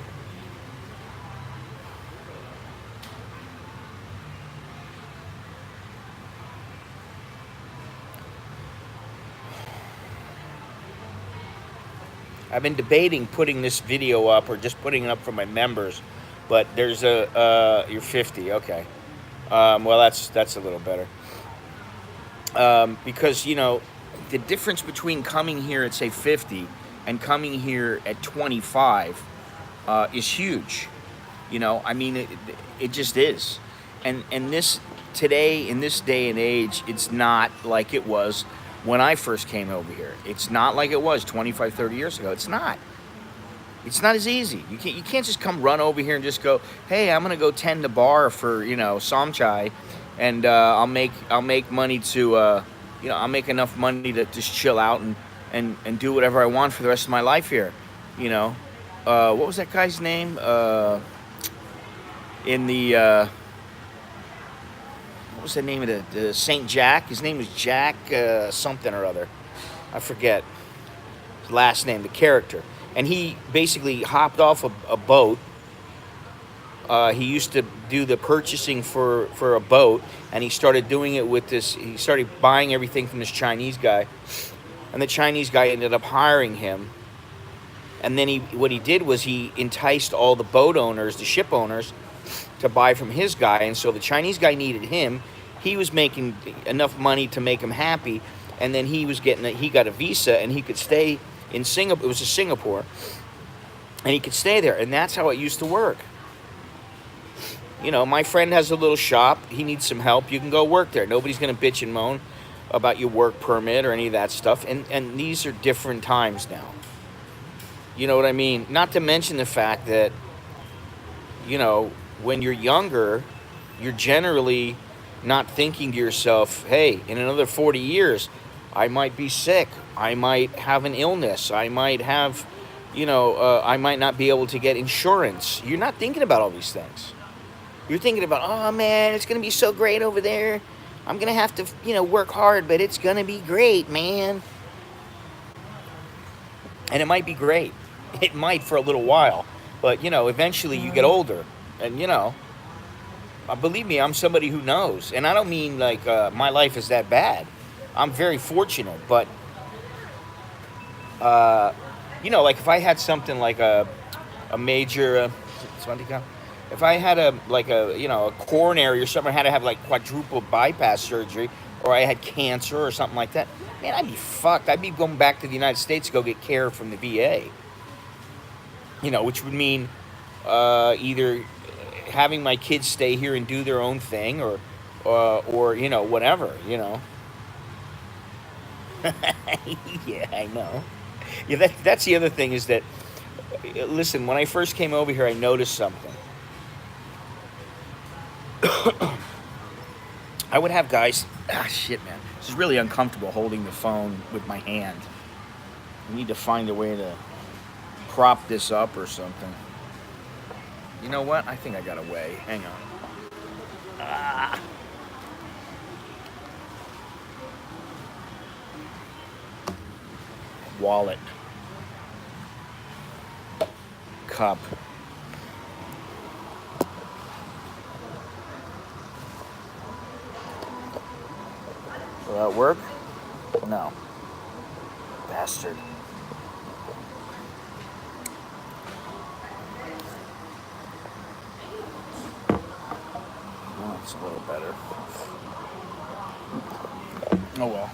I've been debating putting this video up or just putting it up for my members, but there's you're 50, okay. Well, that's a little better. Because, you know, the difference between coming here at, say, 50 and coming here at 25 is huge. You know, I mean, it just is. And this, today, in this day and age, it's not like it was when I first came over here. It's not like it was 25, 30 years ago. It's not. It's not as easy. You can't just come run over here and just go, hey, I'm gonna go tend the bar for, you know, Somchai, and I'll make money to, you know, I'll make enough money to just chill out and do whatever I want for the rest of my life here. You know, what was that guy's name? In the what was the name of the Saint Jack? His name was Jack something or other. I forget his last name, the character. And he basically hopped off a boat. He used to do the purchasing for a boat, and he started doing it with this. He started buying everything from this Chinese guy, and the Chinese guy ended up hiring him. And then what he did was he enticed all the boat owners, the ship owners, to buy from his guy. And so the Chinese guy needed him. He was making enough money to make him happy, and then he got a visa, and he could stay in Singapore. It was in Singapore, and he could stay there, and that's how it used to work. You know, my friend has a little shop. He needs some help. You can go work there. Nobody's going to bitch and moan about your work permit or any of that stuff. And these are different times now. You know what I mean? Not to mention the fact that, you know, when you're younger, you're generally not thinking to yourself, hey, in another 40 years, I might be sick. I might have an illness. I might have, you know, I might not be able to get insurance. You're not thinking about all these things. You're thinking about, oh, man, it's going to be so great over there. I'm going to have to, you know, work hard, but it's going to be great, man. And it might be great. It might for a little while. But, you know, eventually you get older. And, you know, believe me, I'm somebody who knows. And I don't mean like my life is that bad. I'm very fortunate. But, you know, like if I had something like a major, if I had a coronary or something, I had to have like quadruple bypass surgery, or I had cancer or something like that, man, I'd be fucked. I'd be going back to the United States to go get care from the VA. You know, which would mean either having my kids stay here and do their own thing, or you know, whatever, you know. Yeah, I know. Yeah, that's the other thing is that, listen, when I first came over here, I noticed something. I would have guys, shit, man. This is really uncomfortable holding the phone with my hand. I need to find a way to prop this up or something. You know what? I think I got a way. Hang on. Wallet. Cup. Will that work? No. Bastard. Oh, it's a little better. Oh well.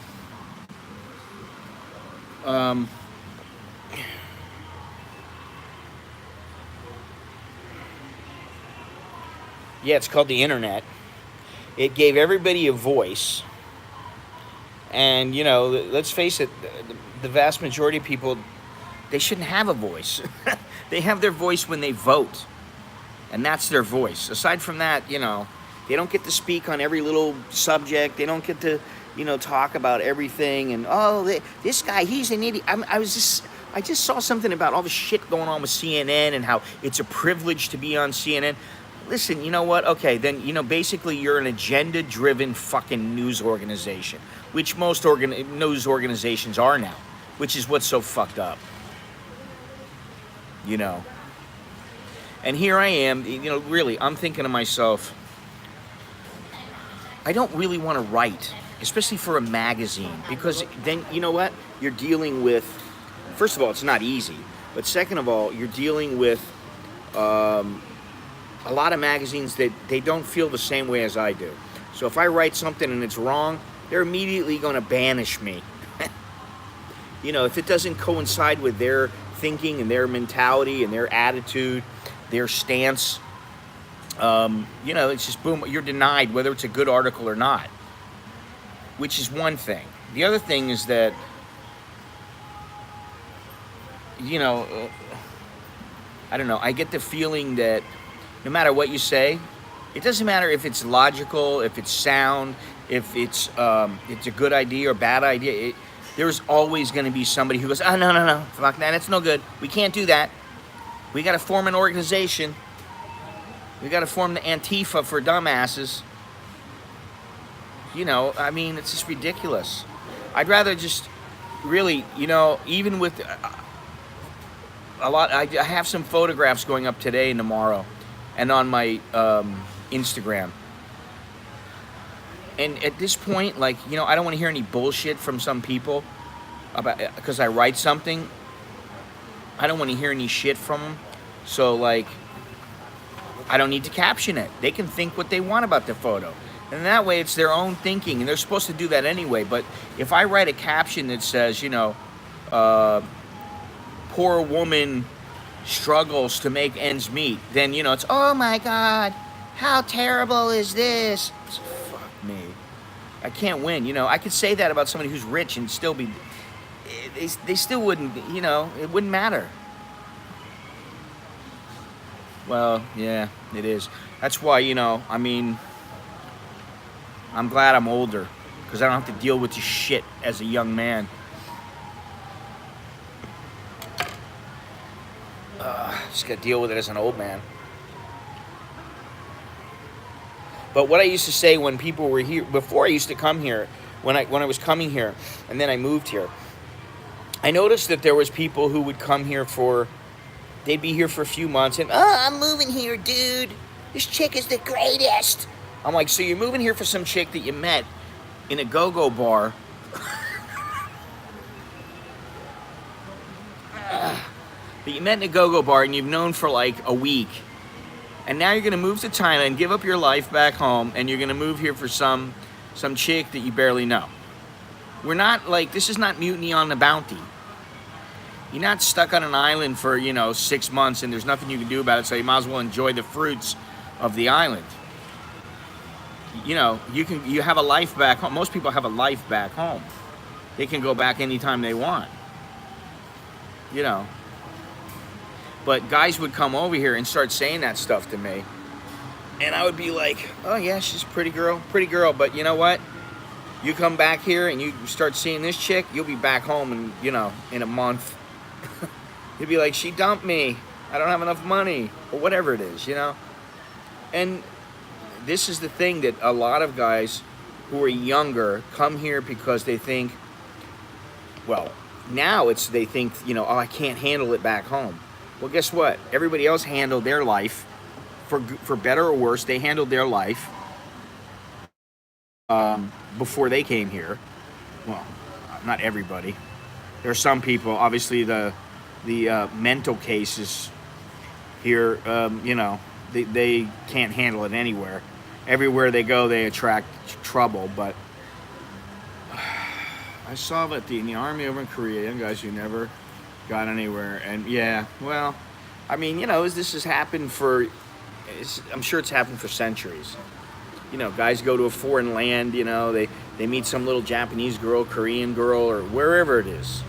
Yeah, it's called the internet. It gave everybody a voice. And, you know, let's face it, the vast majority of people, they shouldn't have a voice. They have their voice when they vote. And that's their voice. Aside from that, you know, they don't get to speak on every little subject. They don't get to, you know, talk about everything. And, oh, this guy, he's an idiot. I just saw something about all the shit going on with CNN and how it's a privilege to be on CNN. Listen, you know what? Okay, then, you know, basically you're an agenda-driven fucking news organization, which most news organizations are now, which is what's so fucked up. You know. And here I am, you know, really, I'm thinking to myself, I don't really want to write, especially for a magazine, because then, you know what? You're dealing with, first of all, it's not easy, but second of all, you're dealing with a lot of magazines that they don't feel the same way as I do. So if I write something and it's wrong, they're immediately going to banish me. You know, if it doesn't coincide with their thinking and their mentality and their attitude, their stance, you know, it's just boom, you're denied whether it's a good article or not, which is one thing. The other thing is that, you know, I don't know, I get the feeling that no matter what you say, it doesn't matter if it's logical, if it's sound, if it's a good idea or bad idea. There's always going to be somebody who goes, oh, no, fuck that, it's no good. We can't do that. We got to form an organization. We got to form the Antifa for dumbasses. You know, I mean, it's just ridiculous. I'd rather just really, you know, even with a lot, I have some photographs going up today and tomorrow, and on my Instagram. And at this point, like, you know, I don't want to hear any bullshit from some people about because I write something. I don't want to hear any shit from them. So, like, I don't need to caption it. They can think what they want about the photo. And that way, it's their own thinking. And they're supposed to do that anyway. But if I write a caption that says, you know, poor woman struggles to make ends meet, then, you know, it's, oh my God, how terrible is this? It's, fuck me. I can't win. You know, I could say that about somebody who's rich and still be, they still wouldn't, you know, it wouldn't matter. Well, yeah, it is. That's why, you know, I mean, I'm glad I'm older because I don't have to deal with this shit as a young man. Just got to deal with it as an old man. But what I used to say when people were here, before I used to come here, when I was coming here, and then I moved here, I noticed that there was people who would come here they'd be here for a few months, and, oh, I'm moving here, dude. This chick is the greatest. I'm like, so you're moving here for some chick that you met in a go-go bar. That you met in a go-go bar and you've known for like a week. And now you're going to move to Thailand, give up your life back home, and you're going to move here for some chick that you barely know. We're not like, this is not Mutiny on the Bounty. You're not stuck on an island for, you know, 6 months and there's nothing you can do about it, so you might as well enjoy the fruits of the island. You know, you have a life back home. Most people have a life back home. They can go back anytime they want. You know. But guys would come over here and start saying that stuff to me. And I would be like, oh yeah, she's a pretty girl. But you know what? You come back here and you start seeing this chick, you'll be back home in a month. You'll be like, she dumped me. I don't have enough money, or whatever it is, And this is the thing that a lot of guys who are younger come here because they think, well, now they think, oh, I can't handle it back home. Well, guess what? Everybody else handled their life, for better or worse, they handled their life before they came here. Well, not everybody. There are some people, obviously the mental cases here, they can't handle it anywhere. Everywhere they go, they attract trouble. But I saw that in the army over in Korea, young guys who never got anywhere. And yeah, well, I mean, this has happened I'm sure it's happened for centuries. Guys go to a foreign land, they meet some little Japanese girl, Korean girl, or wherever it is.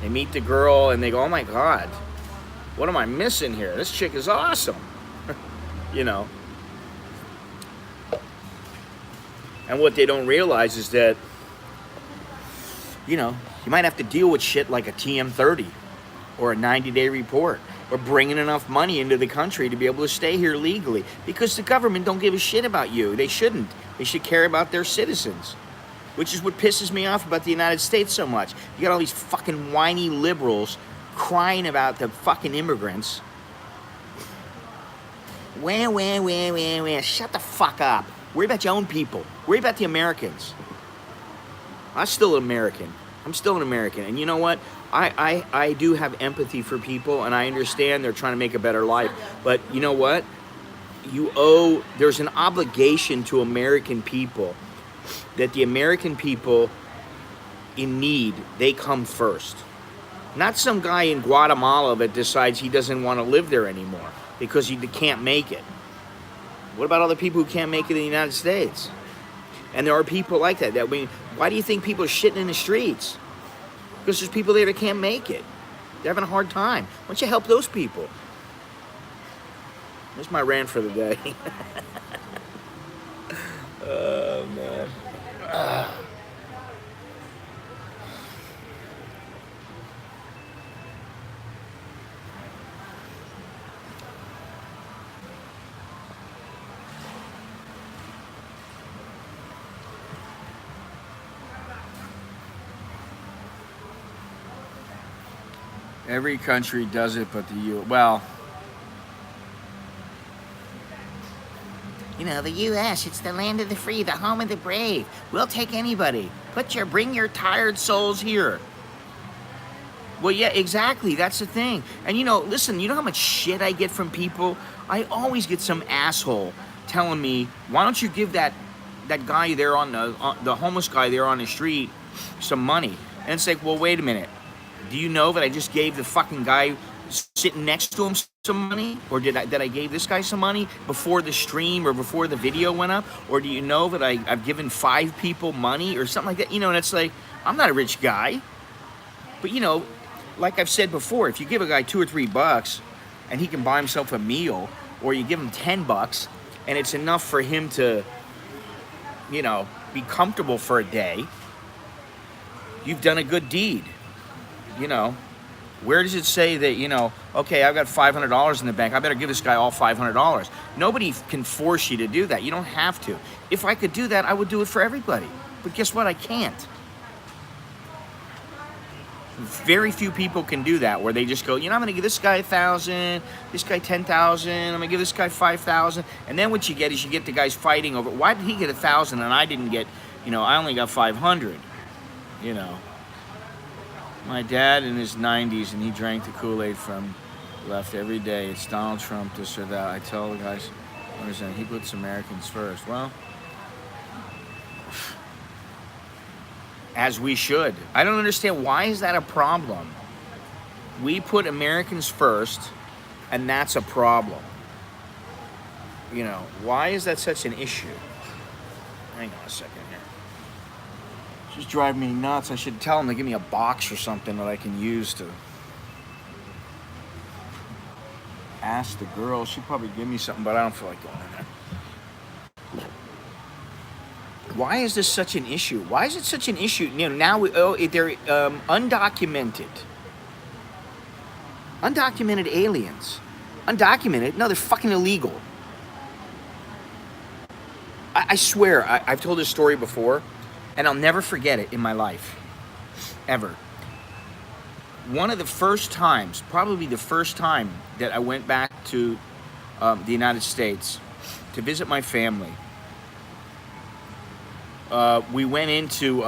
They meet the girl and they go, oh my God, what am I missing here? This chick is awesome. And what they don't realize is that, you might have to deal with shit like a TM30 or a 90-day report or bringing enough money into the country to be able to stay here legally, because the government don't give a shit about you. They shouldn't. They should care about their citizens, which is what pisses me off about the United States so much. You got all these fucking whiny liberals crying about the fucking immigrants. Wah. Shut the fuck up. Worry about your own people. Worry about the Americans. I'm still an American. And you know what? I do have empathy for people, and I understand they're trying to make a better life. But you know what? There's an obligation to American people that the American people in need, they come first. Not some guy in Guatemala that decides he doesn't want to live there anymore because he can't make it. What about all the people who can't make it in the United States? And there are people like that. Why do you think people are shitting in the streets? Because there's people there that can't make it. They're having a hard time. Why don't you help those people? There's my rant for the day. Oh, man. Every country does it but the U.S. Well, the U.S., it's the land of the free, the home of the brave. We'll take anybody. Bring your tired souls here. Well, yeah, exactly. That's the thing. And, listen, you know how much shit I get from people? I always get some asshole telling me, why don't you give that guy there on the homeless guy there on the street some money? And it's like, well, wait a minute. Do you know that I just gave the fucking guy sitting next to him some money? Or did I gave this guy some money before the stream or before the video went up? Or do you know that I've given 5 people money or something like that? And it's like, I'm not a rich guy. But, like I've said before, if you give a guy $2 or $3 and he can buy himself a meal, or you give him $10 and it's enough for him to, be comfortable for a day, you've done a good deed. Where does it say that, okay, I've got $500 in the bank, I better give this guy all $500? Nobody can force you to do that. You don't have to. If I could do that, I would do it for everybody. But guess what? I can't. Very few people can do that, where they just go, I'm going to give this guy $1,000, this guy $10,000, I'm going to give this guy $5,000. And then what you get is you get the guys fighting over, why did he get $1,000 and I didn't get, I only got $500, My dad in his 90s, and he drank the Kool-Aid from left every day. It's Donald Trump, this or that. I tell the guys, he puts Americans first. Well, as we should. I don't understand, why is that a problem? We put Americans first, and that's a problem. Why is that such an issue? Hang on a second here. Just driving me nuts. I should tell them to give me a box or something that I can use to ask the girl. She'd probably give me something, but I don't feel like going in there. Why is this such an issue? Why is it such an issue? You know, now they're undocumented. Undocumented aliens. Undocumented? No, they're fucking illegal. I swear, I've told this story before, and I'll never forget it in my life. Ever. One of the first times, probably the first time that I went back to the United States to visit my family, we went into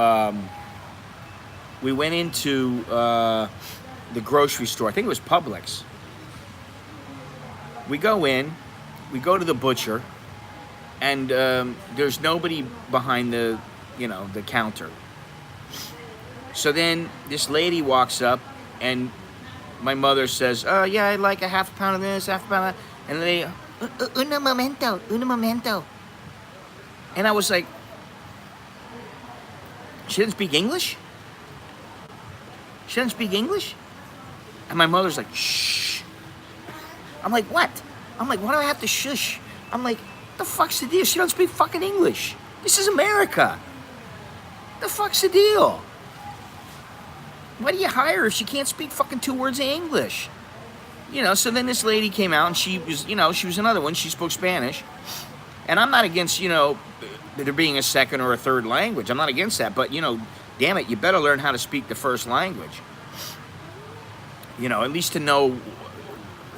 the grocery store. I think it was Publix. We go in, we go to the butcher, and there's nobody behind the counter. So then this lady walks up, and my mother says, "Oh yeah, I'd like a half a pound of this, half a pound of that." And they, "Un momento." And I was like, she didn't speak English? She doesn't speak English? And my mother's like, "Shh." I'm like, "What?" I'm like, "Why do I have to shush?" I'm like, "The fuck's the deal? She don't speak fucking English. This is America. The fuck's the deal? Why do you hire her if she can't speak fucking 2 words of English?" You know, so then this lady came out, and she was another one. She spoke Spanish. And I'm not against, there being a second or a third language. I'm not against that. But, damn it, you better learn how to speak the first language. At least to know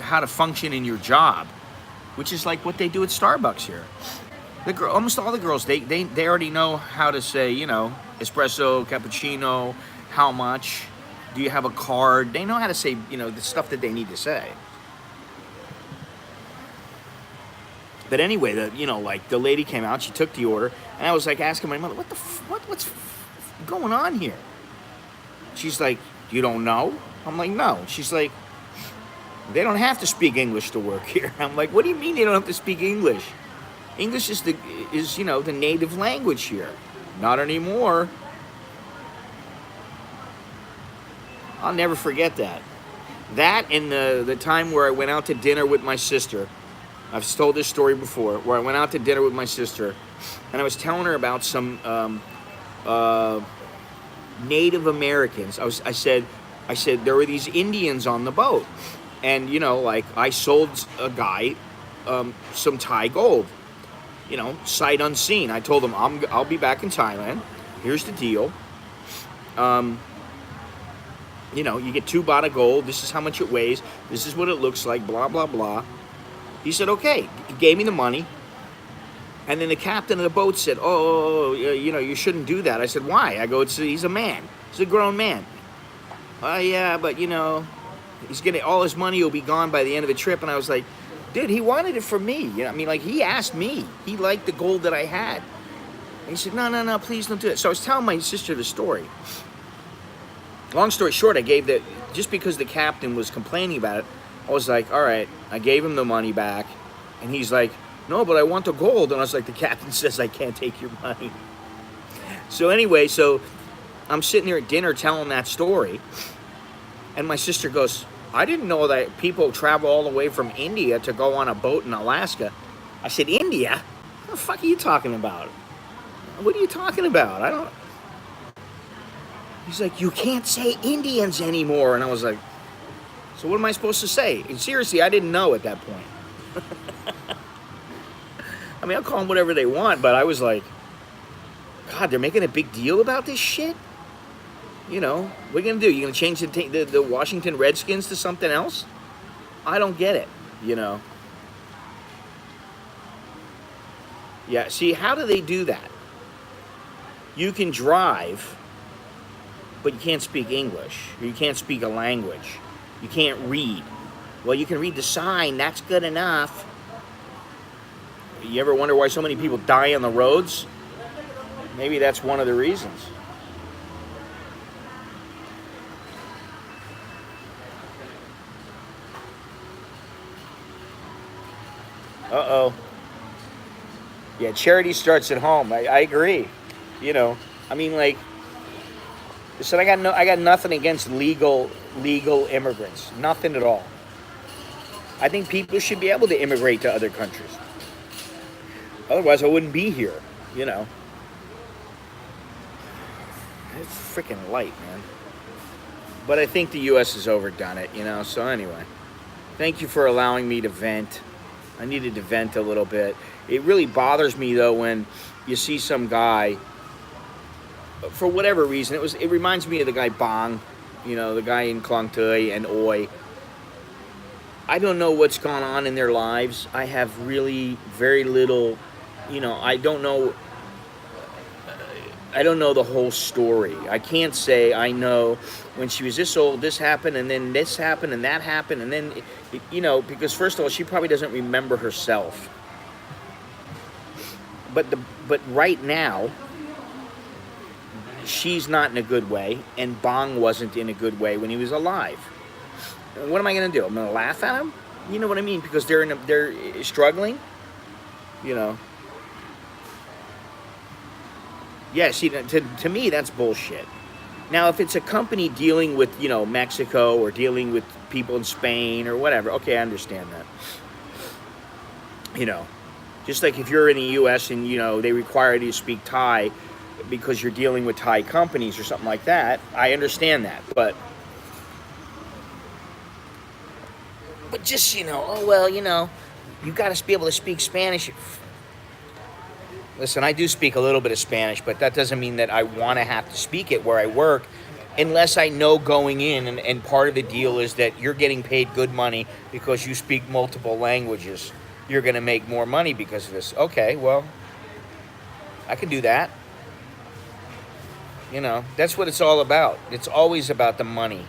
how to function in your job, which is like what they do at Starbucks here. Almost all the girls, they already know how to say, espresso, cappuccino, how much, do you have a card? They know how to say, the stuff that they need to say. But anyway, the lady came out, she took the order, and I was like asking my mother, what's going on here? She's like, "You don't know?" I'm like, "No." She's like, "They don't have to speak English to work here." I'm like, "What do you mean they don't have to speak English? English is the native language here." "Not anymore." I'll never forget that. That and the time where I went out to dinner with my sister. I've told this story before, where I went out to dinner with my sister, and I was telling her about some Native Americans. I said there were these Indians on the boat, and I sold a guy some Thai gold, sight unseen. I told him I'll be back in Thailand. Here's the deal. You get 2 baht of gold. This is how much it weighs. This is what it looks like. Blah blah blah. He said, "Okay." He gave me the money. And then the captain of the boat said, "Oh, you shouldn't do that." I said, "Why?" I go, "He's a man. He's a grown man." "Yeah, but he's getting all his money will be gone by the end of the trip." And I was like, "Dude, he wanted it for me." He asked me. He liked the gold that I had. And he said, No, please don't do it." So I was telling my sister the story. Long story short, I gave that, just because the captain was complaining about it, I was like, all right, I gave him the money back. And he's like, "No, but I want the gold." And I was like, "The captain says I can't take your money." So anyway, I'm sitting there at dinner telling that story. And my sister goes, "I didn't know that people travel all the way from India to go on a boat in Alaska." I said, "India? What the fuck are you talking about? What are you talking about? I don't..." He's like, "You can't say Indians anymore." And I was like, "So what am I supposed to say?" And seriously, I didn't know at that point. I'll call them whatever they want, but I was like, God, they're making a big deal about this shit? What are you going to do? You going to change the Washington Redskins to something else? I don't get it, Yeah, see, how do they do that? You can drive, but you can't speak English. Or you can't speak a language. You can't read. Well, you can read the sign. That's good enough. You ever wonder why so many people die on the roads? Maybe that's one of the reasons. Uh-oh. Yeah, charity starts at home. I agree. Listen, I got nothing against legal immigrants. Nothing at all. I think people should be able to immigrate to other countries. Otherwise, I wouldn't be here, It's freaking light, man. But I think the U.S. has overdone it, you know. So anyway, thank you for allowing me to vent. I needed to vent a little bit. It really bothers me though when you see some guy, for whatever reason, it reminds me of the guy Bang, you know, the guy in Klang Tui and Oi. I don't know what's gone on in their lives. I have really very little, you know, I don't know the whole story. I can't say I know when she was this old, this happened, and then this happened, and that happened, and then, you know, because first of all, she probably doesn't remember herself. But right now, she's not in a good way, and Bong wasn't in a good way when he was alive. What am I going to do? I'm going to laugh at him? You know what I mean? Because they're struggling, you know. Yeah, see, to me, that's bullshit. Now, if it's a company dealing with, you know, Mexico or dealing with people in Spain or whatever, okay, I understand that. You know, just like if you're in the U.S. and, you know, they require you to speak Thai because you're dealing with Thai companies or something like that, I understand that. But just, you know, oh, well, you know, you got to be able to speak Spanish. Listen, I do speak a little bit of Spanish, but that doesn't mean that I want to have to speak it where I work unless I know going in, and part of the deal is that you're getting paid good money because you speak multiple languages. You're going to make more money because of this. Okay, well, I can do that. You know, that's what it's all about. It's always about the money.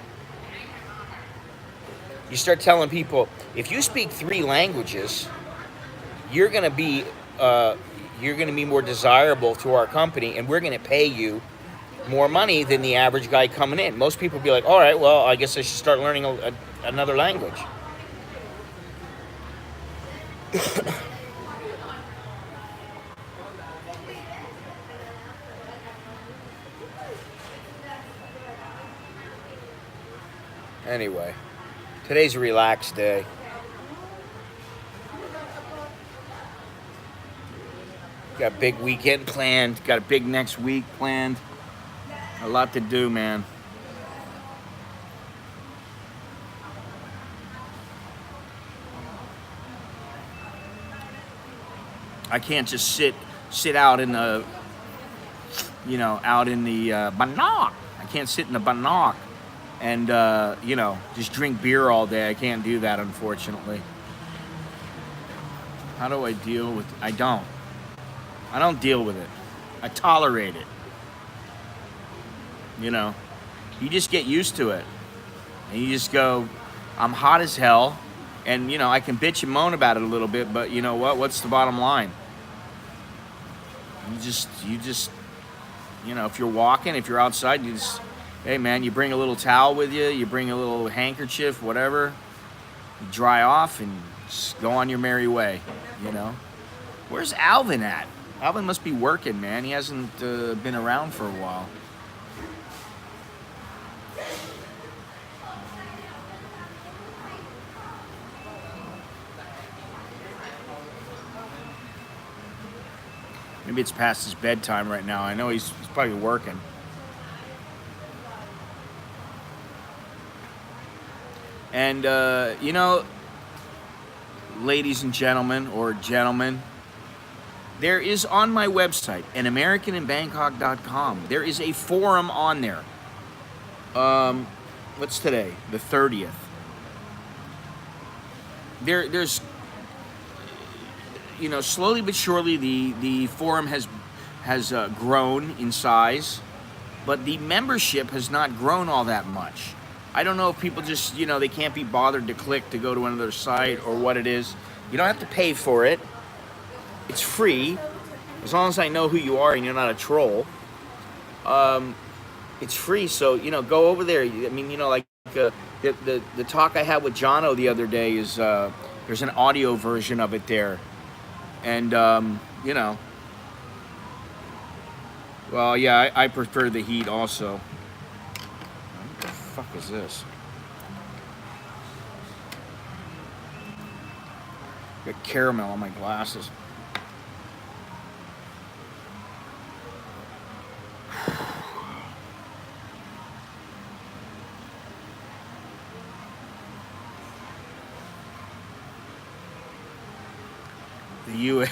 You start telling people, if you speak 3 languages, you're going to be more desirable to our company, and we're going to pay you more money than the average guy coming in. Most people be like, all right, well, I guess I should start learning another language. Anyway, today's a relaxed day. Got a big weekend planned. Got a big next week planned. A lot to do, man. I can't just sit out in the, you know, out in the Bangkok. I can't sit in the Bangkok and, you know, just drink beer all day. I can't do that, unfortunately. How do I deal with it? I don't deal with it. I tolerate it. You know, you just get used to it. And you just go, I'm hot as hell. And, you know, I can bitch and moan about it a little bit, but you know what? What's the bottom line? You just, you know, if you're walking, if you're outside, you just, hey man, you bring a little towel with you, you bring a little handkerchief, whatever. You dry off and just go on your merry way, you know. Where's Alvin at? Alvin must be working, man. He hasn't been around for a while. Maybe it's past his bedtime right now. I know he's probably working. And, you know, ladies and gentlemen, or gentlemen, there is on my website, anamericaninbangkok.com, there is a forum on there. What's today? The 30th. There's, you know, slowly but surely the forum has grown in size, but the membership has not grown all that much. I don't know if people just, you know, they can't be bothered to click to go to another site or what it is. You don't have to pay for it. It's free, as long as I know who you are and you're not a troll. It's free, so, you know, go over there. I mean, you know, like the talk I had with Jono the other day is there's an audio version of it there, and you know, well, yeah, I prefer the heat also. What the fuck is this? Got caramel on my glasses. The U.S.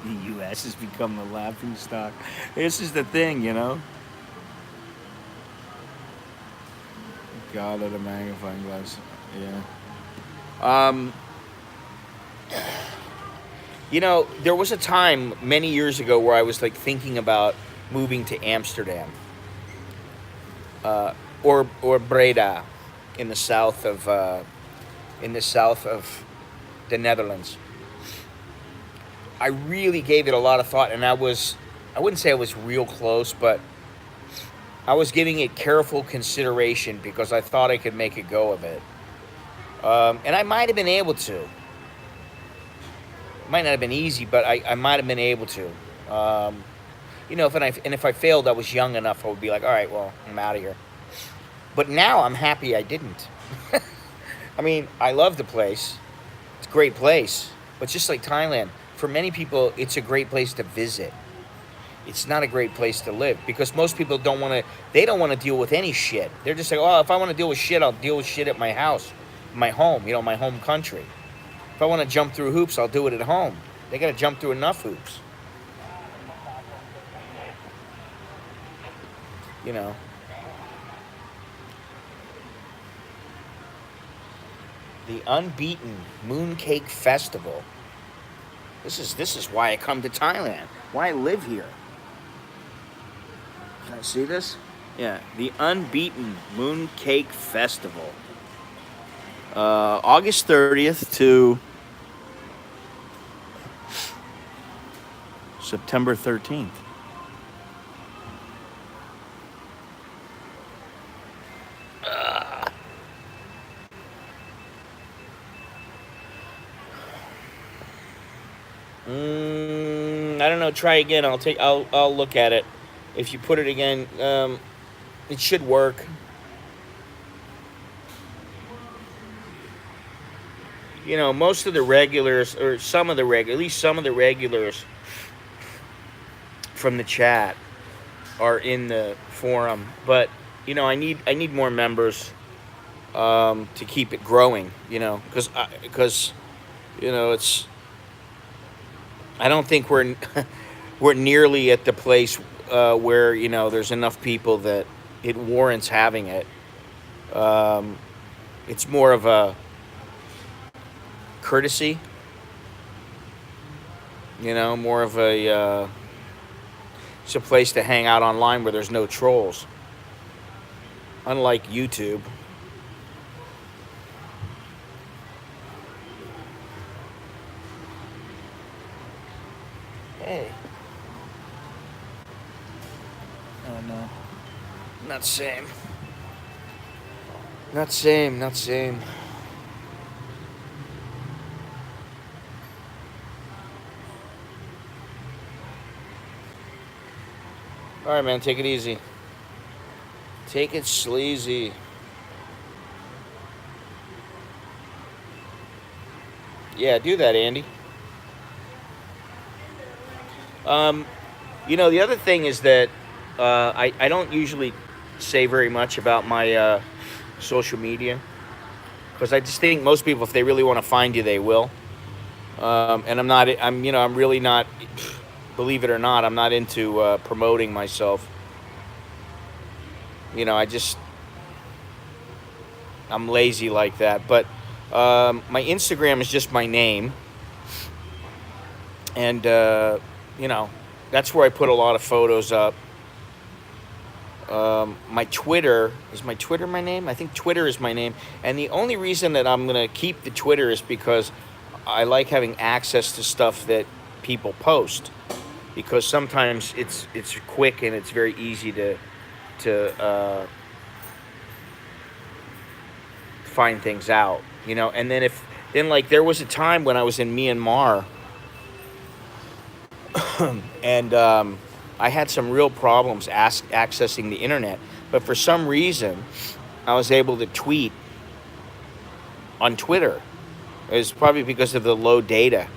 the U.S. has become the laughing stock. This is the thing, you know. God of the magnifying glass. Yeah. You know, there was a time many years ago where I was like thinking about moving to Amsterdam, or Breda, in the south of the Netherlands. I really gave it a lot of thought, and I wouldn't say I was real close, but I was giving it careful consideration because I thought I could make a go of it. And I might have been able to. It might not have been easy, but I might have been able to. You know, if I failed, I was young enough, I would be like, all right, well, I'm out of here. But now I'm happy I didn't. I mean, I love the place. It's a great place. But just like Thailand, for many people, it's a great place to visit. It's not a great place to live because most people don't want to deal with any shit. They're just like, oh, if I want to deal with shit, I'll deal with shit at my house, my home, you know, my home country. If I want to jump through hoops, I'll do it at home. They got to jump through enough hoops. You know. The Unbeaten Mooncake Festival. This is why I come to Thailand. Why I live here. Can I see this? Yeah, the Unbeaten Mooncake Festival. August 30th to September 13th. I don't know. Try again. I'll look at it. If you put it again, it should work. You know, most of the regulars, or at least some of the regulars from the chat are in the forum. But you know, I need more members to keep it growing. You know, because you know it's. I don't think we're nearly at the place where you know there's enough people that it warrants having it. It's more of a courtesy, you know, more of a it's a place to hang out online where there's no trolls, unlike YouTube. Hey. Oh no. Not same. Not same, not same. Alright, man, take it easy. Take it sleazy. Yeah, do that, Andy. You know, the other thing is that I don't usually say very much about my social media because I just think most people, if they really want to find you, they will. And I'm really not, believe it or not, I'm not into promoting myself. You know, I'm lazy like that. But my Instagram is just my name. And, you know, that's where I put a lot of photos up. My Twitter, is my Twitter my name? I think Twitter is my name. And the only reason that I'm going to keep the Twitter is because I like having access to stuff that people post. Because sometimes it's quick and it's very easy to find things out, you know. And then like there was a time when I was in Myanmar and I had some real problems accessing the internet, but for some reason I was able to tweet on Twitter. It was probably because of the low data,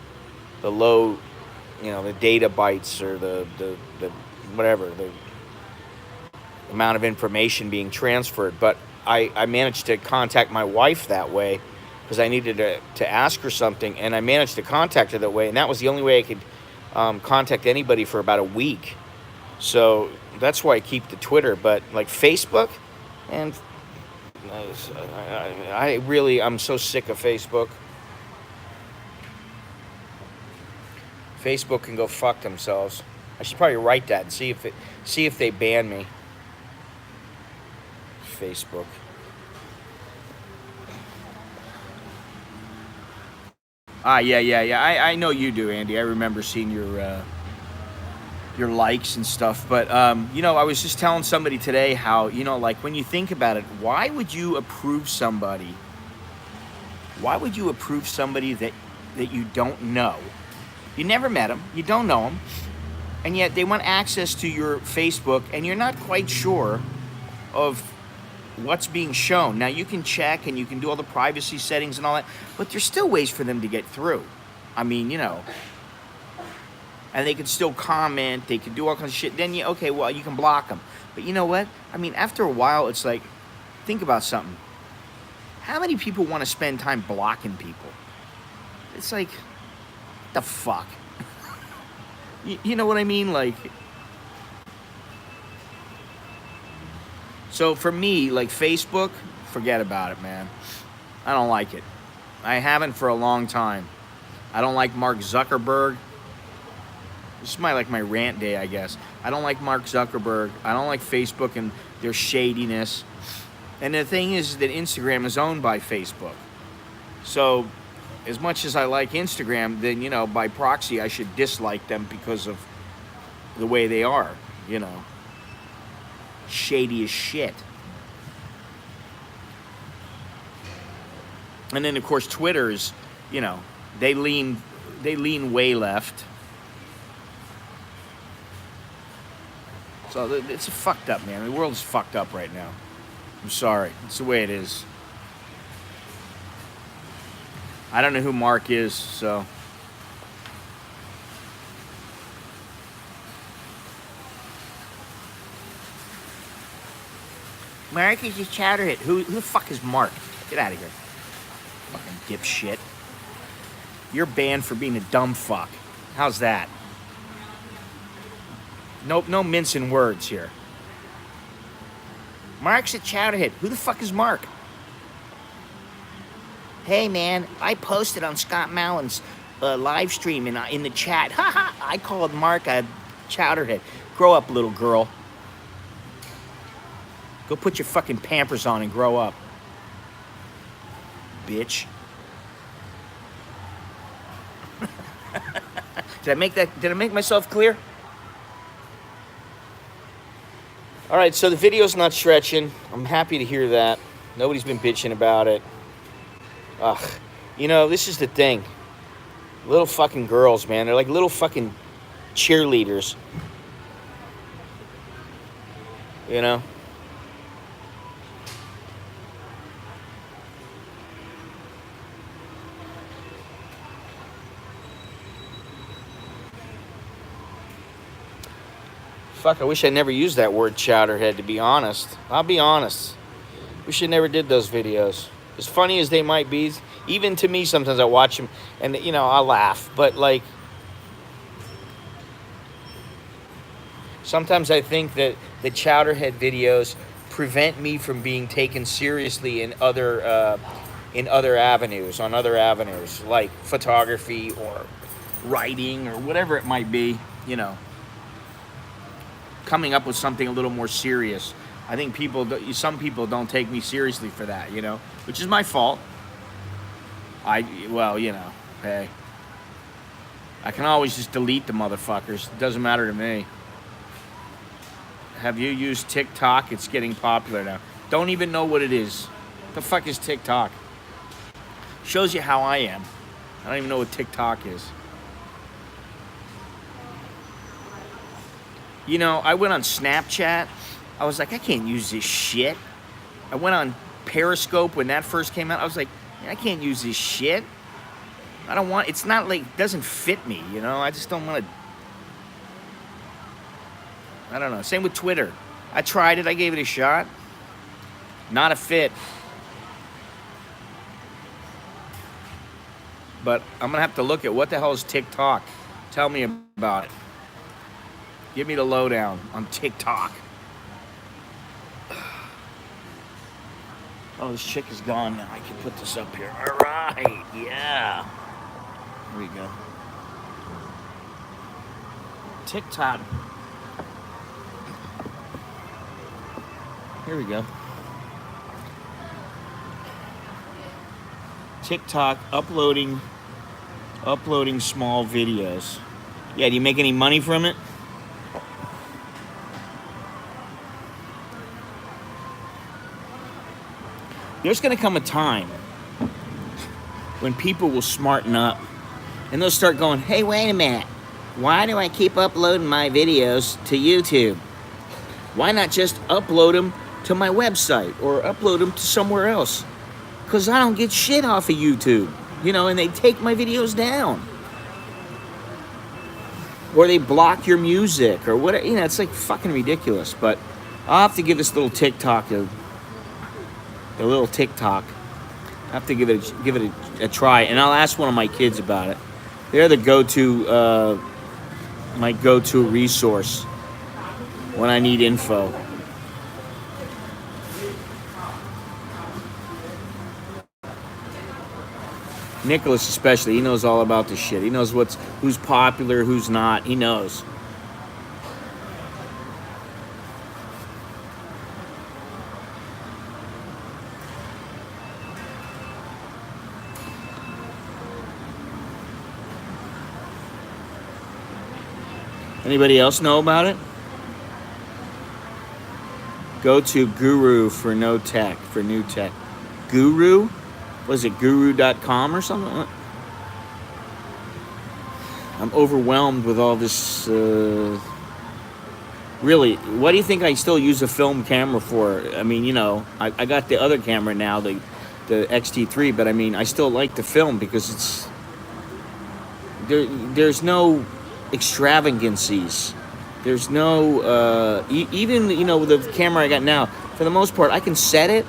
the data bytes, or the whatever, the amount of information being transferred. But I managed to contact my wife that way, because I needed to ask her something, and I managed to contact her that way, and that was the only way I could contact anybody for about a week. So that's why I keep the Twitter. But like Facebook, and I'm so sick of Facebook. Facebook can go fuck themselves. I should probably write that and see if they ban me. Facebook. Yeah. I know you do, Andy. I remember seeing your likes and stuff. But I was just telling somebody today how, like when you think about it, why would you approve somebody? Why would you approve somebody that you don't know? You never met them, you don't know them, and yet they want access to your Facebook, and you're not quite sure of what's being shown. Now, you can check and you can do all the privacy settings and all that, but there's still ways for them to get through. I mean, and they can still comment, they can do all kinds of shit. Then you can block them. But you know what? I mean, after a while, it's like, think about something. How many people want to spend time blocking people? It's like, what the fuck? You know what I mean? Like, so for me, like Facebook, forget about it, man. I don't like it. I haven't for a long time. I don't like Mark Zuckerberg. This is my rant day, I guess. I don't like Mark Zuckerberg. I don't like Facebook and their shadiness. And the thing is that Instagram is owned by Facebook. So as much as I like Instagram, then, by proxy, I should dislike them because of the way they are, Shady as shit. And then, of course, Twitter is, they lean way left. So it's fucked up, man. The world is fucked up right now. I'm sorry. It's the way it is. I don't know who Mark is, so. Mark is just chowderhead. Who the fuck is Mark? Get out of here. Fucking dipshit. You're banned for being a dumb fuck. How's that? Nope, no mincing words here. Mark's a chowderhead. Who the fuck is Mark? Hey, man, I posted on Scott Mallon's live stream in the chat. Haha, I called Mark a chowderhead. Grow up, little girl. Go put your fucking Pampers on and grow up. Bitch. Did I make myself clear? All right, so the video's not stretching. I'm happy to hear that. Nobody's been bitching about it. Ugh. This is the thing. Little fucking girls, man. They're like little fucking cheerleaders. Fuck, I wish I never used that word chowderhead, to be honest. I'll be honest. Wish I never did those videos. As funny as they might be, even to me, sometimes I watch them and, I'll laugh. But, sometimes I think that the chowderhead videos prevent me from being taken seriously in other avenues, like photography or writing or whatever it might be, coming up with something a little more serious. I think some people don't take me seriously for that, which is my fault. Hey, I can always just delete the motherfuckers. It doesn't matter to me. Have you used TikTok? It's getting popular now. Don't even know what it is. What the fuck is TikTok? Shows you how I am. I don't even know what TikTok is. I went on Snapchat. I was like, I can't use this shit. I went on Periscope when that first came out. I was like, I can't use this shit. It's not like, it doesn't fit me, I just don't want to. I don't know. Same with Twitter. I tried it. I gave it a shot. Not a fit. but I'm gonna have to look at what the hell is TikTok. Tell me about it. Give me the lowdown on TikTok. Oh, this chick is gone now. I can put this up here. All right, yeah. Here we go. TikTok. Here we go. TikTok uploading small videos. Yeah, do you make any money from it? There's going to come a time when people will smarten up and they'll start going, hey, wait a minute. Why do I keep uploading my videos to YouTube? Why not just upload them to my website or upload them to somewhere else? Because I don't get shit off of YouTube, you know, and they take my videos down. Or they block your music or whatever. You know, it's like fucking ridiculous. But I'll have to give this little TikTok a little TikTok. I have to give it a try, and I'll ask one of my kids about it. They're the my go-to resource when I need info. Nicholas especially, he knows all about this shit. He knows who's popular, who's not. He knows. Anybody else know about it? Go to Guru for new tech. Guru? Was it guru.com or something? I'm overwhelmed with all this. Really, what do you think I still use a film camera for? I mean, you know, I got the other camera now, the XT3, but I mean, I still like the film because it's there's no extravagancies. There's no even, you know, with the camera I got now, for the most part I can set it,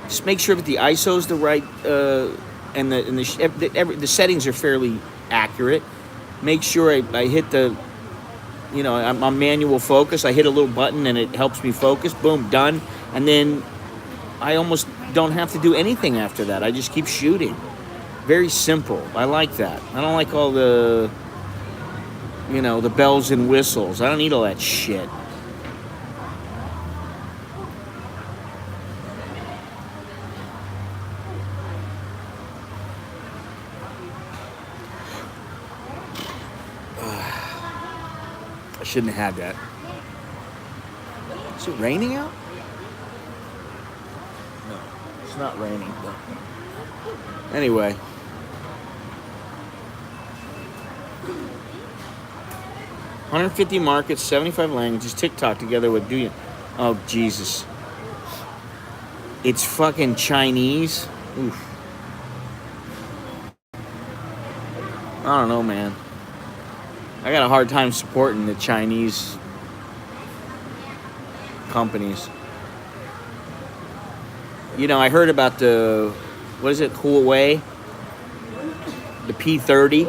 just make sure that the ISO is the right and the settings are fairly accurate. Make sure I hit the, you know, I'm on manual focus. I hit a little button and it helps me focus. Boom, done. And then I almost don't have to do anything after that. I just keep shooting. Very simple. I like that. I don't like all the, you know, the bells and whistles. I don't need all that shit. I shouldn't have had that. Is it raining out? No, it's not raining. Anyway. $150 markets, 75 languages, TikTok together with Douyin. Oh, Jesus. It's fucking Chinese? Oof. I don't know, man. I got a hard time supporting the Chinese companies. You know, I heard about the, what is it, Huawei? The P30,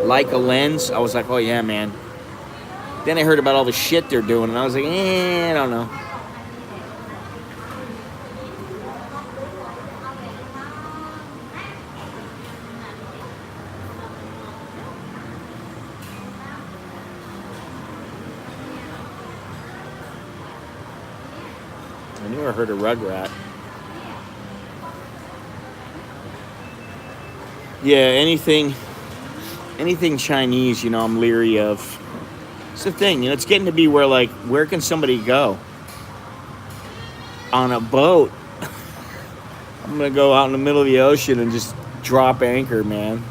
Leica lens. I was like, oh yeah, man. Then I heard about all the shit they're doing, and I was like, I don't know. I never heard of Rugrat. Yeah, anything Chinese, you know, I'm leery of. It's the thing, you know, it's getting to be where, like, where can somebody go? On a boat. I'm gonna go out in the middle of the ocean and just drop anchor, man.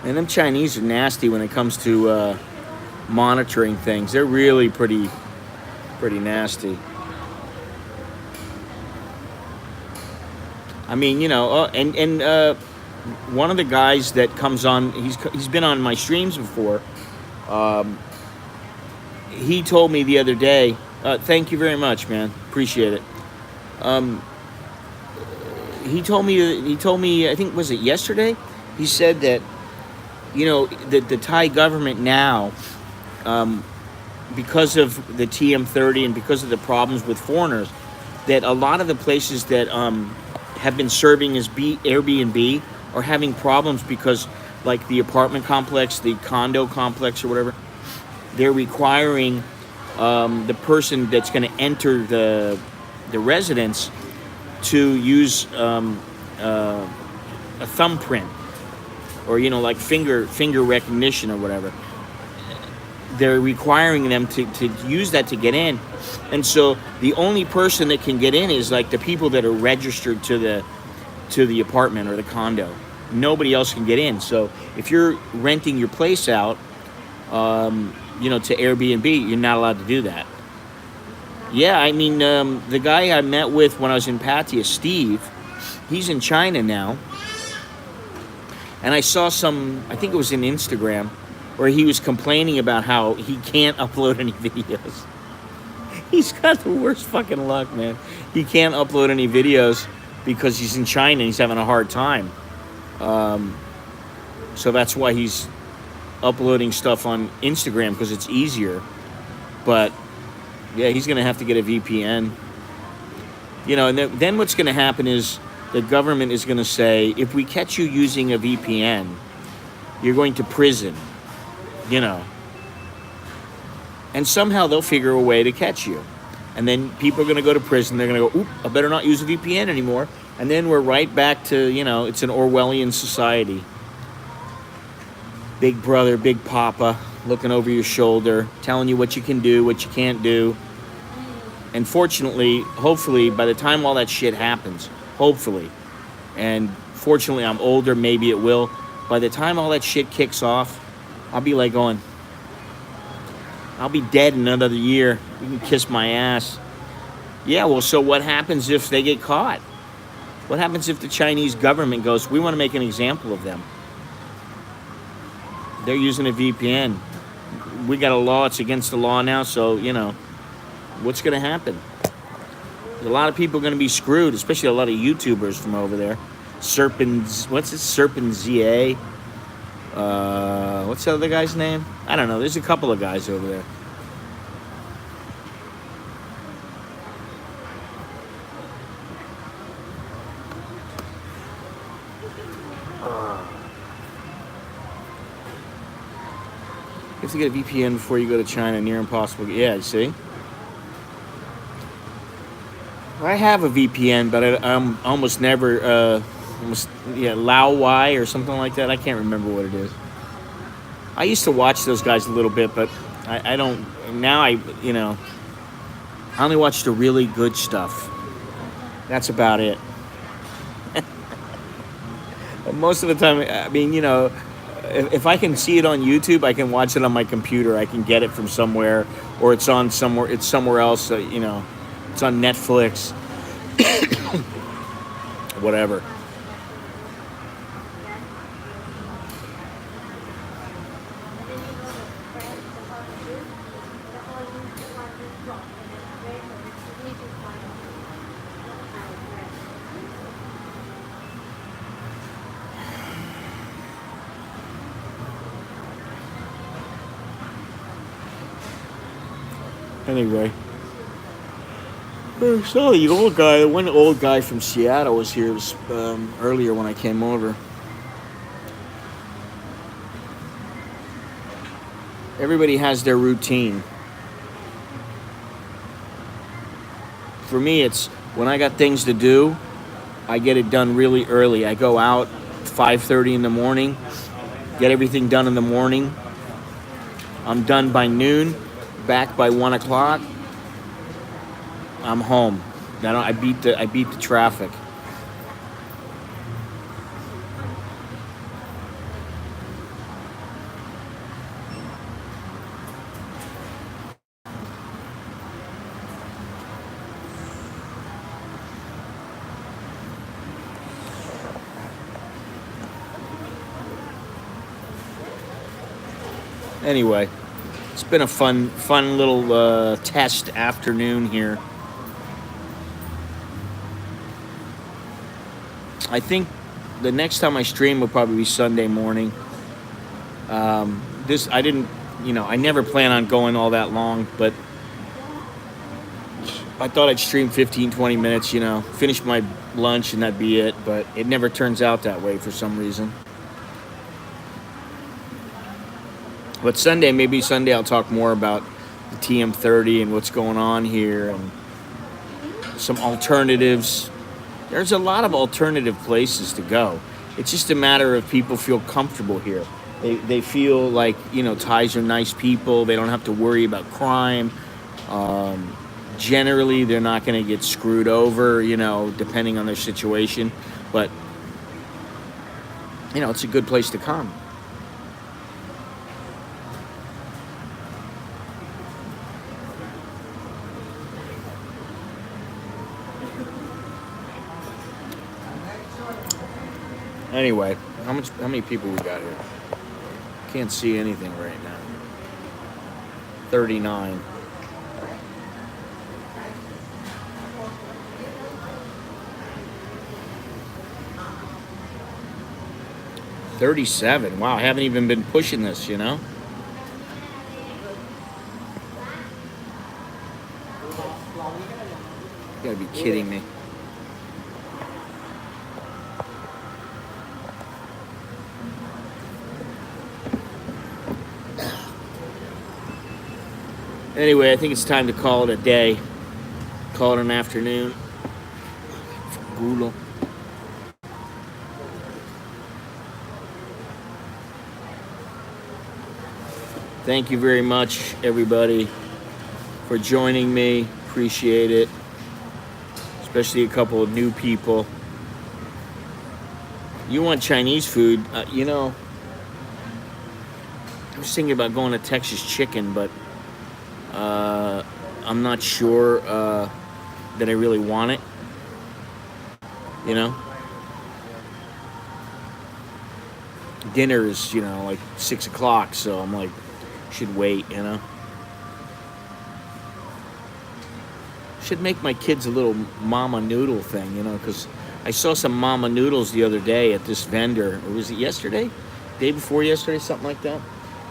And them Chinese are nasty when it comes to monitoring things. They're really pretty nasty. I mean, you know, one of the guys that comes on, he's been on my streams before. He told me the other day, thank you very much, man, appreciate it. He told me, I think, was it yesterday? He said that, the Thai government now, because of the TM30 and because of the problems with foreigners, that a lot of the places that have been serving as Airbnb are having problems because, like the apartment complex, the condo complex, or whatever, they're requiring the person that's going to enter the residence to use a thumbprint, or like finger recognition or whatever. They're requiring them to use that to get in, and so the only person that can get in is like the people that are registered to the apartment or the condo. Nobody else can get in. So if you're renting your place out, to Airbnb, you're not allowed to do that. Yeah, I mean, the guy I met with when I was in Pattaya, Steve, he's in China now. And I saw I think it was in Instagram, where he was complaining about how he can't upload any videos. He's got the worst fucking luck, man. He can't upload any videos because he's in China and he's having a hard time. So that's why he's uploading stuff on Instagram, because it's easier. But yeah, he's going to have to get a VPN. And then what's going to happen is the government is going to say, if we catch you using a VPN, you're going to prison. And somehow they'll figure a way to catch you. And then people are going to go to prison. They're going to go, oop, I better not use a VPN anymore. And then we're right back to, it's an Orwellian society. Big brother, big papa, looking over your shoulder, telling you what you can do, what you can't do. And fortunately, hopefully, by the time all that shit happens, hopefully, and fortunately I'm older, maybe it will, by the time all that shit kicks off, I'll be like going, I'll be dead in another year. You can kiss my ass. Yeah, well, so what happens if they get caught? What happens if the Chinese government goes, we want to make an example of them? They're using a VPN. We got a law, it's against the law now, so, what's going to happen? A lot of people are going to be screwed, especially a lot of YouTubers from over there. Serpent ZA? What's the other guy's name? I don't know. There's a couple of guys over there. You have to get a VPN before you go to China. Near impossible. Yeah, you see? I have a VPN, but I'm almost never, Laowai or something like that. I can't remember what it is. I used to watch those guys a little bit, but I don't, now I only watch the really good stuff. That's about it. Most of the time, I mean, if I can see it on YouTube, I can watch it on my computer. I can get it from somewhere, or it's somewhere else, it's on Netflix, whatever. Anyway, I saw the old guy. One old guy from Seattle was here earlier when I came over. Everybody has their routine. For me, it's when I got things to do, I get it done really early. I go out 5:30 in the morning, get everything done in the morning. I'm done by noon, back by 1 o'clock. I'm home. I beat the traffic. Anyway, it's been a fun little test afternoon here. I think the next time I stream will probably be Sunday morning. This I didn't, I never plan on going all that long, but I thought I'd stream 15, 20 minutes, finish my lunch and that'd be it, but it never turns out that way for some reason. But maybe Sunday I'll talk more about the TM30 and what's going on here and some alternatives. There's a lot of alternative places to go. It's just a matter of people feel comfortable here. They feel like, Thais are nice people. They don't have to worry about crime. Generally, they're not going to get screwed over, depending on their situation. But, it's a good place to come. Anyway, how many people we got here? Can't see anything right now. 39. $37. Wow, I haven't even been pushing this, You gotta be kidding me. Anyway, I think it's time to call it a day. Call it an afternoon. Gulo. Thank you very much, everybody, for joining me. Appreciate it. Especially a couple of new people. You want Chinese food, I was thinking about going to Texas Chicken, but I'm not sure that I really want it. Dinner is, like 6 o'clock, so I'm like, should wait, Should make my kids a little mama noodle thing, because I saw some mama noodles the other day at this vendor. Or was it yesterday? Day before yesterday, something like that.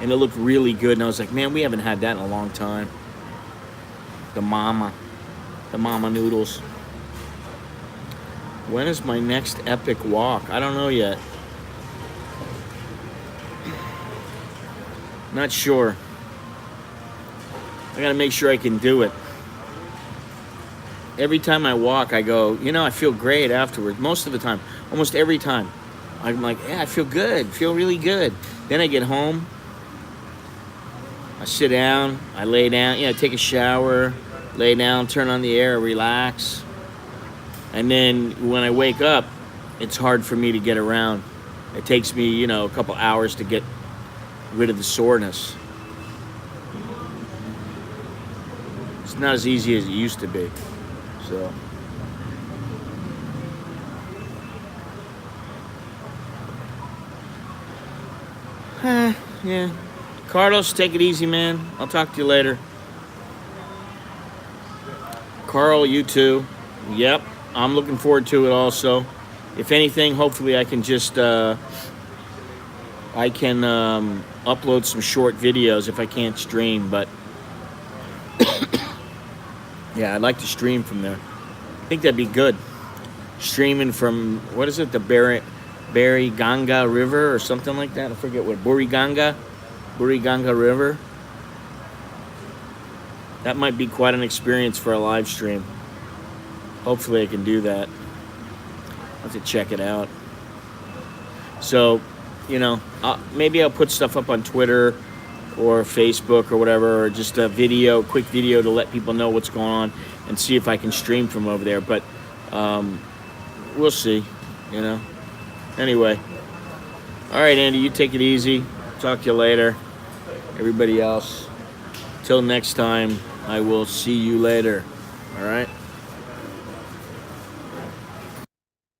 And it looked really good, and I was like, man, we haven't had that in a long time. The mama noodles. When is my next epic walk? I don't know yet. Not sure. I gotta make sure I can do it. Every time I walk, I go, I feel great afterwards. Most of the time, almost every time. I'm like, yeah, I feel good, feel really good. Then I get home, I sit down, I lay down, take a shower, lay down, turn on the air, relax. And then when I wake up, it's hard for me to get around. It takes me, a couple hours to get rid of the soreness. It's not as easy as it used to be. So. Yeah. Carlos, take it easy, man. I'll talk to you later. Carl, you too. Yep. I'm looking forward to it also. If anything, hopefully I can just upload some short videos if I can't stream, but yeah, I'd like to stream from there. I think that'd be good. Streaming from, what is it, the Ganga River or something like that? I forget what, Buriganga River. That might be quite an experience for a live stream. Hopefully I can do that. I'll have to check it out. So, maybe I'll put stuff up on Twitter or Facebook or whatever, or just a quick video to let people know what's going on and see if I can stream from over there. But we'll see, Anyway. All right, Andy, you take it easy. Talk to you later. Everybody else. Till next time, I will see you later. All right?